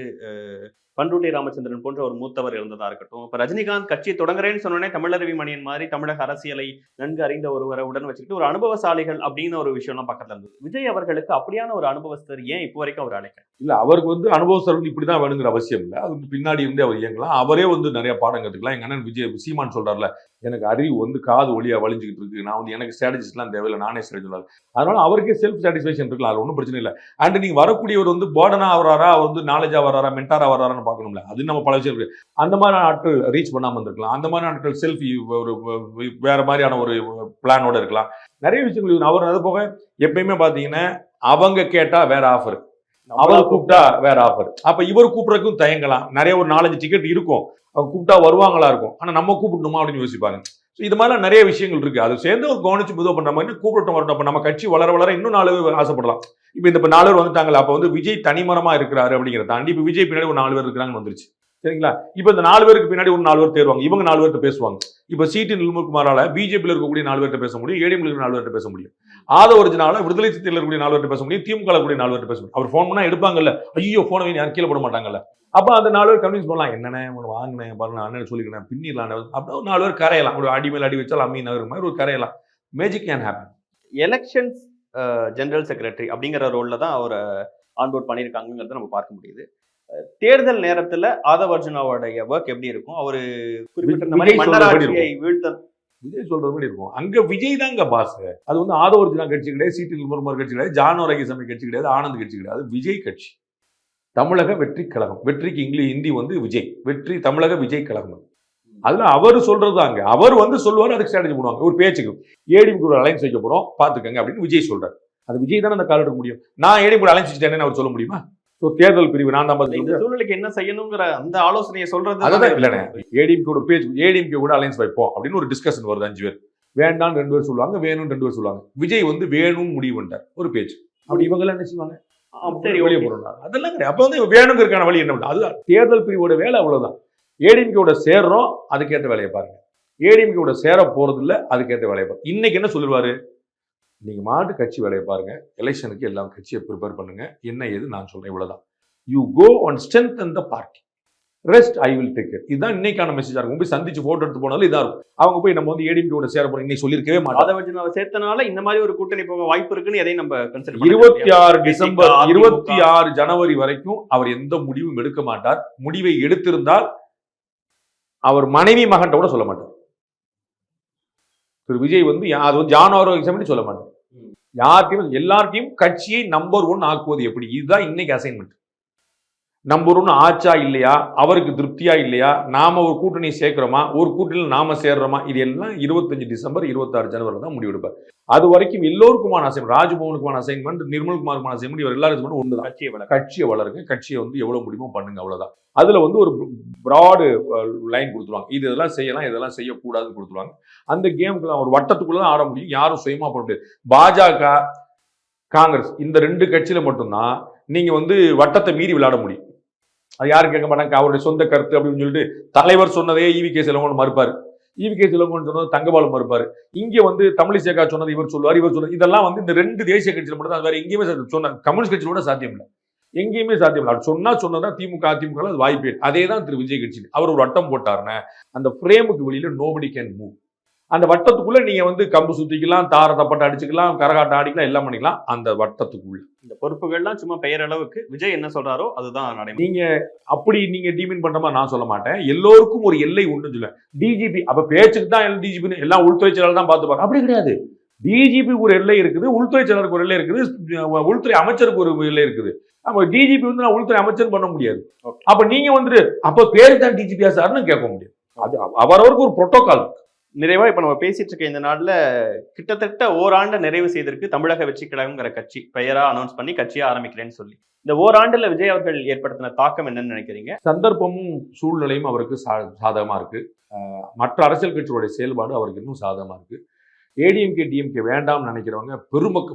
பண்ருட்டி ராமச்சந்திரன் போன்ற ஒரு மூத்தவர் இருந்ததா இருக்கட்டும். இப்ப ரஜினிகாந்த் கட்சி தொடங்குறேன்னு சொன்னோடனே தமிழருவி மணியன் மாதிரி தமிழக அரசியலை நன்கு அறிந்த ஒருவரை உடன் வச்சுக்கிட்டு ஒரு அனுபவசாலிகள் அப்படின்னு ஒரு விஷயம்லாம் பக்கத்துல இருந்தது. விஜய் அவர்களுக்கு அப்படியான ஒரு அனுபவஸ்தர் ஏன் இப்போ வரைக்கும் அவர் அழைக்க
இல்ல? அவருக்கு வந்து அனுபவஸ்தர் வந்து இப்படிதான் வேணுங்கிற அவசியம் இல்லை. அதுக்கு பின்னாடி இருந்தே அவர் இயங்கலாம். அவரே வந்து நிறைய பாடம் கத்துக்கலாம். எங்க அண்ணன் விஜய் சீமான் சொல்றாருல, எனக்கு அறிவு வந்து காது ஒளியா வலிஞ்சுக்கிட்டு இருக்கு, நான் வந்து எனக்கு ஸ்ட்ராட்டஜிஸ்ட்லாம் தேவையில்லை, நானே ஸ்ட்ராட்டஜி சொல்லாரு. அதனால அவருக்கே செல்ஃப் சாட்டிஸ்ஃபேக்ஷன் இருக்கலாம், அது ஒன்றும் பிரச்சனை இல்லை. அண்ட் நீங்க வரக்கூடியவர் வந்து பேர்டனா வராரா, வந்து நாலேஜா வராரா, மென்டாரா வராரான்னு பார்க்கணும்ல. அது நம்ம பல விஷயம் இருக்கு. அந்த மாதிரி ஆட்கள் ரீச் பண்ணாம இருந்திருக்கலாம். அந்த மாதிரி ஆட்கள் செல்ஃபி ஒரு வேற மாதிரியான ஒரு பிளானோட இருக்கலாம். நிறைய விஷயங்கள் அவர். அது போக எப்பயுமே பாத்தீங்கன்னா அவங்க கேட்டா வேற ஆஃபர், அவர் கூப்பிட்டா வேற ஆஃபர். அப்ப இவர் கூப்பிடறதுக்கும் தயங்கலாம். நிறைய ஒரு 4-5 டிக்கெட் இருக்கும், அவங்க கூப்பிட்டா வருவாங்களா இருக்கும். ஆனா நம்ம கூப்பிடணுமா அப்படின்னு யோசிப்பாங்க. இது மாதிரிலாம் நிறைய விஷயங்கள் இருக்கு. அது சேர்ந்து ஒரு கவனிச்சு மெதுவாக பண்ற மாதிரி கூப்பிட்டு வரட்டும். அப்ப நம்ம கட்சி வளர வளர இன்னும் 4 பேர் ஆசைப்படலாம். இப்ப இந்த 4 பேர் வந்துட்டாங்களா, அப்ப வந்து விஜய் தனிமரமா இருக்கிறாரு அப்படிங்கிறத தாண்டி இப்ப விஜய் பின்னாடி ஒரு 4 பேர் இருக்கிறாங்கன்னு வந்துருச்சு. சரிங்களா? இப்ப இந்த 4 பேருக்கு பின்னாடி ஒரு 4 பேர் தேர்வாங்க. இவங்க 4 பேர்கிட்ட பேசுவாங்க. இப்ப சிடி நிர்மல்குமாரால பிஜேபியில் இருக்கக்கூடிய 4 பேர்கிட்ட பேச முடியும், ஏடிஎம்ல இருக்க 4 பேர்கிட்ட பேச முடியும், ஒரிஜினால விடுதலை சிறுத்தையில் இருக்கக்கூடிய 4 பேர்கிட்ட பேச முடியும், திமுக கூடிய 4 பேர்கிட்ட பேச முடியும். அவர் போன் பண்ணா எடுப்பாங்கல்ல, ஐயோ போன யாரும் கீழே போட மாட்டாங்கல்ல. அப்ப அந்த 4 பேர் கன்வின்ஸ் பண்ணலாம். என்னென்ன வாங்கினேன் பாருங்க, அண்ணன் சொல்லிக்கிறேன் பின்னிடலாம். அப்படி ஒரு 4 பேர் கரையலாம். ஒரு அடி மேல் அடி வச்சால் அம்மி நகர் மாதிரி ஒரு கரையலாம். Magic can happen.
Elections general secretary அப்படிங்கிற ரோல்ல தான் அவர் ஆன்போர்ட் பண்ணியிருக்காங்கிறத நம்ம பார்க்க முடியுது. தேர்தல் நேரத்துல ஆதவ் அர்ஜுனாவோடைய ஒர்க் எப்படி இருக்கும்? அவரு குறிப்பிட்ட மாதிரி மன்னராட்சியை வீழ்த்த
விஜய் சொல்றது மாதிரி இருக்கும். அங்க விஜய் தாங்க பாஸ். அது வந்து ஆதவ் அர்ஜுனா கட்சி கிடையாது, சிடி நிர்மல்குமார் கட்சி கிடையாது, ஜான் ரகிசாமி கட்சி கிடையாது, ஆனந்த் கட்சி கிடையாது. விஜய் கட்சி, தமிழக வெற்றி கழகம். வெற்றிக்கு ஹிந்தி வந்து விஜய், வெற்றி தமிழக விஜய் கழகம். அதுல அவர் சொல்றதுதாங்க. அவர் வந்து சொல்லுவாரு, அதுக்கு ஸ்ட்ராட்டஜி போடுவாங்க. ஒரு பேச்சுக்கு ஏடிஎம்கே ஒரு அலைன்ஸ் வைக்க போறோம் பாத்துக்கங்க அப்படின்னு விஜய் சொல்றாரு. அது விஜய் தானே அந்த கால் எடுக்க முடியும். நான் ஏடிஎம்கே அலைன்ஸ் வச்சுட்டேன்னு அவர் சொல்ல முடியுமா? தேர்தல் பிரிவு நான் தான்
இந்த சூழ்நிலைக்கு என்ன செய்யணுங்கிற அந்த ஆலோசனையை சொல்றது
அதான் இல்லைண்ணே. ஏடிஎம்கே ஒரு பேஜ், ஏடிஎம்கே கூட அலைன்ஸ் வைப்போம் அப்படின்னு ஒரு டிஸ்கஷன் வருது. 5 பேர் வேண்டாம் 2 பேர் சொல்லுவாங்க, வேணும்னு 2 பேர் சொல்லுவாங்க. விஜய் வந்து வேணும்னு முடிவு பண்ணிட்டார் ஒரு பேஜ். அப்படி இவங்க எல்லாம் என்ன செய்வாங்க? சரி வெளியே போறோம். அதெல்லாம் கிடையாது. அப்ப வந்து வேணுங்கிறதுக்கான வழி என்ன? அதுதான் தேர்தல் பிரிவோட வேலை. அவ்வளவுதான். ஏடிஎம்கே சேர்றோம், அதுக்கேற்ற வேலையை பாருங்க. ஏடிஎம்கே சேர போறது இல்ல, அதுக்கேற்ற வேலையை பாருங்க. இன்னைக்கு என்ன சொல்லுவாரு? நீங்க மாட்டு கட்சி வேலையை பாருங்க, எலெக்ஷனுக்கு எல்லாம் கட்சியை ப்ரிப்பேர் பண்ணுங்க, என்ன ஏது நான் சொல்றேன், இவ்வளவுதான். You go and strengthen the party, rest I will take care. இதுதான் இன்னைக்கான மெசேஜா இருக்கும். போய் சந்திச்சு போட்டோ எடுத்து போனாலும் இதா இருக்கும். அவங்க போய் நம்ம வந்து ஏடிஎம்கே சேர போறோம் இன்னைக்கு சொல்லியிருக்கவே மாட்டோம்.
அதை வச்சு நம்ம சேர்த்தனால இந்த மாதிரி ஒரு கூட்டணி போக வாய்ப்பு இருக்குன்னு எதையும் நம்ம கன்சிடர்
26 டிசம்பர் 26 ஜனவரி வரைக்கும் அவர் எந்த முடிவும் எடுக்க மாட்டார். முடிவை எடுத்திருந்தால் அவர் மனைவி மகன் கூட சொல்ல மாட்டார். திரு விஜய் வந்து அது வந்து ஜான் சொல்ல மாட்டார். யார்ட்டையும் எல்லார்ட்டையும் கட்சியை நம்பர் 1 ஆக்குவது எப்படி, இதுதான் இன்னைக்கு அசைன்மெண்ட். நம்பர் 1 ஆச்சா இல்லையா, அவருக்கு திருப்தியா இல்லையா, நாம ஒரு கூட்டணியை சேர்க்கிறோமா, ஒரு கூட்டணியில் நாம சேர்றோமா, இது எல்லாம் 25 டிசம்பர் 26 ஜனவரி தான் முடிவெடுப்பார். அது வரைக்கும் எல்லோருக்குமான அசைன்மெண்ட், ராஜ்பவனுக்குமான அசைன்மெண்ட், நிர்மல்குமாருக்குமான அசைன்மெண்ட், இவர் எல்லாரும் ஒண்ணுதான். கட்சியை வளருங்க, கட்சியை வந்து எவ்வளவு முடியுமோ பண்ணுங்க, அவ்வளவுதான். அதுல வந்து ஒரு பிராடு லைன் கொடுத்துருவாங்க. இதெல்லாம் செய்யலாம், இதெல்லாம் செய்யக்கூடாதுன்னு கொடுத்துருவாங்க. அந்த கேமுக்குள்ள ஒரு வட்டத்துக்குள்ளதான் ஆட முடியும். யாரும் சுயமா போட முடியாது. பாஜக, காங்கிரஸ் இந்த 2 கட்சியில மட்டும்தான் நீங்க வந்து வட்டத்தை மீறி விளையாட முடியும். அது யாரும் கேட்க மாட்டாங்க. அவருடைய சொந்த கருத்து அப்படின்னு சொல்லிட்டு தலைவர் சொன்னதே ஈவி கே செல்வன் மறுப்பாரு. ஈவிகே சிலங்கோன்னு சொன்னது தங்கபாலம் இருப்பாரு. இங்க வந்து தமிழிசேகா சொன்னது இவர் சொல்லுவார். இதெல்லாம் வந்து இந்த 2 தேசிய கட்சியில மட்டும் தான். வேற எங்கேயுமே சொன்ன கம்யூனிஸ்ட் கட்சியில கூட சாத்தியம் இல்லை. எங்கேயுமே சாத்தியம் இல்லை. அது சொன்னதான் திமுக அதிமுக அது வாய்ப்பே. அதே தான் திரு விஜய் கட்சி. அவர் ஒரு வட்டம் போட்டாருன்னா அந்த ஃப்ரேமுக்கு வெளியில நோபடி கேன் மூவ். அந்த வட்டத்துக்குள்ள நீங்க வந்து கம்பு சுத்திக்கலாம், தார தப்பட்டை அடிச்சுக்கலாம், கரகாட்டம் ஆடிக்கலாம், எல்லாம் பண்ணிக்கலாம். அந்த வட்டத்துக்குள்ள
இந்த பொறுப்புகள்லாம் சும்மா பெயர் அளவுக்கு விஜய் என்ன சொல்றாரோ அதுதான் நடைமுறை.
நீங்க அப்படி நீங்க டீமின் பண்ற மாதிரி நான் சொல்ல மாட்டேன். எல்லோருக்கும் ஒரு எல்லை உண்டு சொல்ல. டிஜிபி அப்ப பேச்சுக்கு தான் டிஜிபி எல்லாம் உள்துறை செயலாளர் தான் பார்த்துப்பாங்க. அப்படி கிடையாது. டிஜிபி ஒரு எல்லை இருக்குது, உள்துறை செயலருக்கு ஒரு எல்லை இருக்குது, உள்துறை அமைச்சருக்கு ஒரு எல்லை இருக்குது. அப்ப டிஜிபி வந்து நான் உள்துறை அமைச்சர் பண்ண முடியாது. அப்ப நீங்க வந்துட்டு அப்ப பேரு தான் டிஜிபியா சார்னு கேட்க முடியாது. அது அவரவருக்கு ஒரு புரோட்டோகால்.
நிறைவா இப்ப நம்ம பேசிட்டு இருக்க இந்த நாள்ல கிட்டத்தட்ட ஓராண்டு நிறைவு செய்திருக்கு தமிழக வெற்றி கழகம்ங்கிற கட்சி பெயரா அனௌன்ஸ் பண்ணி கட்சியா ஆரம்பிக்கிறேன்னு சொல்லி. இந்த ஓராண்டுல விஜய் அவர்கள் ஏற்படுத்தின தாக்கம் என்னன்னு நினைக்கிறீங்க?
சந்தர்ப்பமும் சூழ்நிலையும் அவருக்கு சாதகமா இருக்கு. மற்ற அரசியல் கட்சிகளுடைய செயல்பாடு அவருக்கு இன்னும் சாதகமா இருக்கு. ஏடிஎம்கே டிஎம்கே வேண்டாம்னு நினைக்கிறவங்க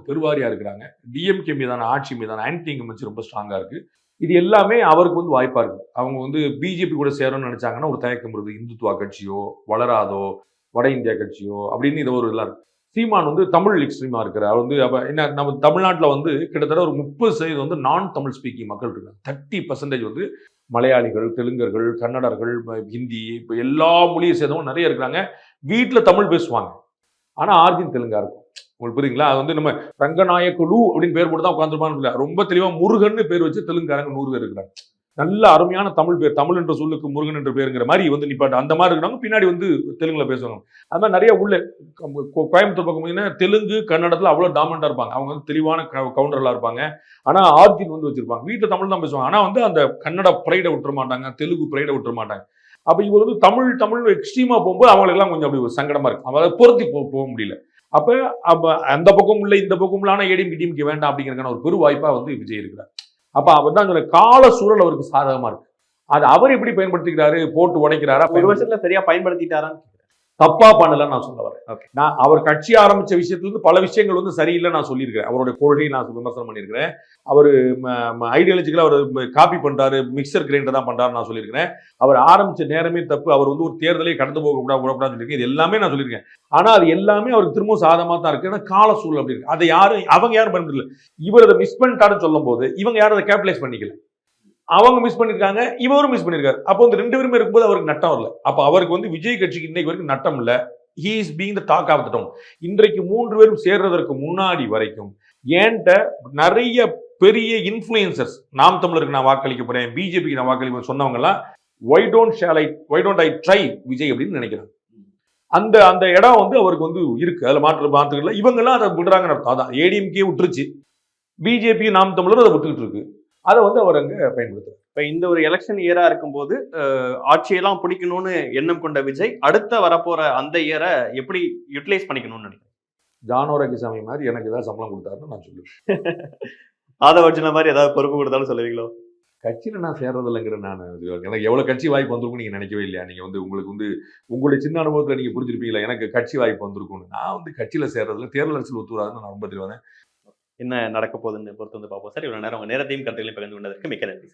பெருவாரியா இருக்கிறாங்க. டிஎம்கே மீதான ஆட்சி மீதான ஆன்டி இன்கம்பன்சி ரொம்ப ஸ்ட்ராங்கா இருக்கு. இது எல்லாமே அவருக்கு வந்து வாய்ப்பா இருக்கு. அவங்க வந்து பிஜேபி கூட சேரணும்னு நினைச்சாங்கன்னா ஒரு தயக்கம் இருக்குது. இந்துத்துவா கட்சியோ வளராதோ வட இந்தியா கட்சியோ அப்படின்னு இது ஒரு இதெல்லாம் இருக்கு. சீமான் வந்து தமிழ் எக்ஸ்ட்ரீமா இருக்கிறார். வந்து அப்ப என்ன நம்ம தமிழ்நாட்டில் வந்து கிட்டத்தட்ட ஒரு 30% வந்து நான் தமிழ் ஸ்பீக்கிங் மக்கள் இருக்காங்க. 30% வந்து மலையாளிகள், தெலுங்கர்கள், கன்னடர்கள், ஹிந்தி, இப்போ எல்லா மொழியை சேர்ந்தவங்க நிறைய இருக்கிறாங்க. வீட்டில் தமிழ் பேசுவாங்க. ஆனா ஆர்ஜின் தெலுங்கா இருக்கும். உங்களுக்கு புரியுங்களா? அது வந்து நம்ம ரங்கநாயக்குழு அப்படின்னு பேர் போட்டு தான் உட்காந்துருப்பான்னு ரொம்ப தெளிவா முருகன் பேர் வச்சு தெலுங்குக்காரங்க 100 பேர் இருக்கிறாங்க. நல்ல அருமையான தமிழ் பேர். தமிழ் என்ற சொல்லுக்கு முருகன் என்ற பேருங்கிற மாதிரி வந்து நிப்பாட்டு அந்த மாதிரி இருக்கிறாங்க. பின்னாடி வந்து தெலுங்குல பேசுவாங்க. அது மாதிரி நிறைய உள்ள கோயம்புத்தூர் பக்கம் பார்த்தீங்கன்னா தெலுங்கு கன்னடத்துல அவ்வளவு டாமினண்டா இருப்பாங்க. அவங்க வந்து தெளிவான கவுண்டர்லாம் இருப்பாங்க. ஆனா ஆர்ஜின் வந்து வச்சிருப்பாங்க. வீட்டுல தமிழ் தான் பேசுவாங்க. ஆனா வந்து அந்த கன்னட பிரைடை விட்டுற மாட்டாங்க, தெலுங்கு பிரைடை விட்டுற மாட்டாங்க. அப்ப இவர் வந்து தமிழ் எக்ஸ்ட்ரீமா போகும்போது அவங்களுக்கு எல்லாம் கொஞ்சம் அப்படி ஒரு சங்கடமா இருக்கு. அவங்களை பொருத்தி போக முடியல. அப்ப அந்த பக்கம் உள்ள இந்த பக்கம் உள்ள ஆனா ஏடிஎம்கே டிஎம்கே வேண்டாம் அப்படிங்கிறதுக்கான ஒரு பெரு வாய்ப்பா வந்து விஜய் இருக்கிறார். அப்ப அவர் தான் சொல்ல கால சூழல் அவருக்கு சாதகமா இருக்கு. அது அவர் எப்படி பயன்படுத்திக்கிறாரு, போட்டு உடைக்கிறாரா,
ஒரு வருஷத்துல சரியா பயன்படுத்திட்டாரான்னு
தப்பா பண்ணலன்னு நான் சொல்ல வரேன். நான் அவர் கட்சி ஆரம்பிச்ச விஷயத்துல இருந்து பல விஷயங்கள் வந்து சரியில்லை நான் சொல்லியிருக்கிறேன். அவருடைய கொள்கையை நான் விமர்சனம் பண்ணியிருக்கிறேன். அவரு ஐடியாலஜிக்கலா அவர் காப்பி பண்றாரு, மிக்சர் கிரைண்டர் தான் பண்றாரு நான் சொல்லியிருக்கிறேன். அவர் ஆரம்பிச்ச நேரமே தப்பு. அவர் வந்து ஒரு தேர்தலே கடந்து போக கூடாதுன்னு சொல்லியிருக்கேன். இது எல்லாமே நான் சொல்லியிருக்கேன். ஆனா அது எல்லாமே அவருக்கு திரும்ப சாதகமா தான் இருக்கு. ஏன்னா கால சூழல் அப்படி இருக்கு. அதை அவங்க யாரும் பயன்படுத்தல. இவர் அதை மிஸ் பண்ணிட்டாருன்னு சொல்லும் போது இவங்க யாரும் அதை கேபிடலைஸ் பண்ணிக்கல. அவங்க மிஸ் பண்ணிருக்காங்க, இவரும் மிஸ் பண்ணிருக்காரு. அப்போ வந்து 2 பேருமே இருக்கும்போது அவருக்கு நட்டம் இல்லை. அப்ப அவருக்கு வந்து விஜய் கட்சிக்கு இன்னைக்கு வரைக்கும் நட்டம் இல்லை. He is being the talk of the town. இன்றைக்கு 3 பேரும் சேர்றதற்கு முன்னாடி வரைக்கும் ஏன்ட்ட நிறைய பெரிய இன்ஃபுளுசர்ஸ் நாம் தமிழருக்கு நான் வாக்களிக்க போறேன், பிஜேபிக்கு நான் வாக்களிக்க சொன்னவங்க எல்லாம் why don't I try Vijay அப்படின்னு நினைக்கிறாங்க. அந்த இடம் வந்து அவருக்கு வந்து இருக்கு. அதுல மாற்றுக்கல. இவங்க எல்லாம் அதை விடுறாங்கன்னு அர்த்தம். அதான் ஏடிஎம்கே விட்டுருச்சு, பிஜேபி நாம் தமிழரும் அதை விட்டுக்கிட்டு இருக்கு. அதை வந்து அவர் அங்க பயன்படுத்துறாரு.
இப்ப இந்த ஒரு எலெக்ஷன் இயரா இருக்கும்போது ஆட்சியெல்லாம் பிடிக்கணும்னு எண்ணம் கொண்ட விஜய் அடுத்த வரப்போற அந்த இயரை எப்படி யூட்டிலைஸ் பண்ணிக்கணும்னு நினைக்கிறேன்.
ஜானோரகிசாமி மாதிரி எனக்கு ஏதாவது சம்பளம் கொடுத்தாருன்னு நான் சொல்லுவேன்.
ஆதவர்ஜுன மாதிரி ஏதாவது பொறுப்பு கொடுத்தாலும் சொல்லுவீங்களோ?
கட்சியில நான் சேர்றது இல்லைங்கிற நான் எனக்கு எவ்வளவு கட்சி வாய்ப்பு வந்திருக்கும் நீங்க நினைக்கவே இல்லையா? நீங்க வந்து உங்களுக்கு வந்து உங்களுடைய சின்ன அனுபவத்துல நீங்க புரிஞ்சிருப்பீங்களா எனக்கு கட்சி வாய்ப்பு வந்திருக்கும்னு. நான் வந்து கட்சியில சேர்றதுல தேர்தல் அரசியல் ஒத்துவராதுன்னு நான் ரொம்ப தெளிவானேன்.
என்ன நடக்க போகுதுன்னு பொறுத்து வந்து பார்ப்போம் சார். இவ்வளவு நேரம் உங்க நேரத்தையும் கருத்துக்களையும் பகிர்ந்து கொண்டதற்கு மிக்க நன்றி.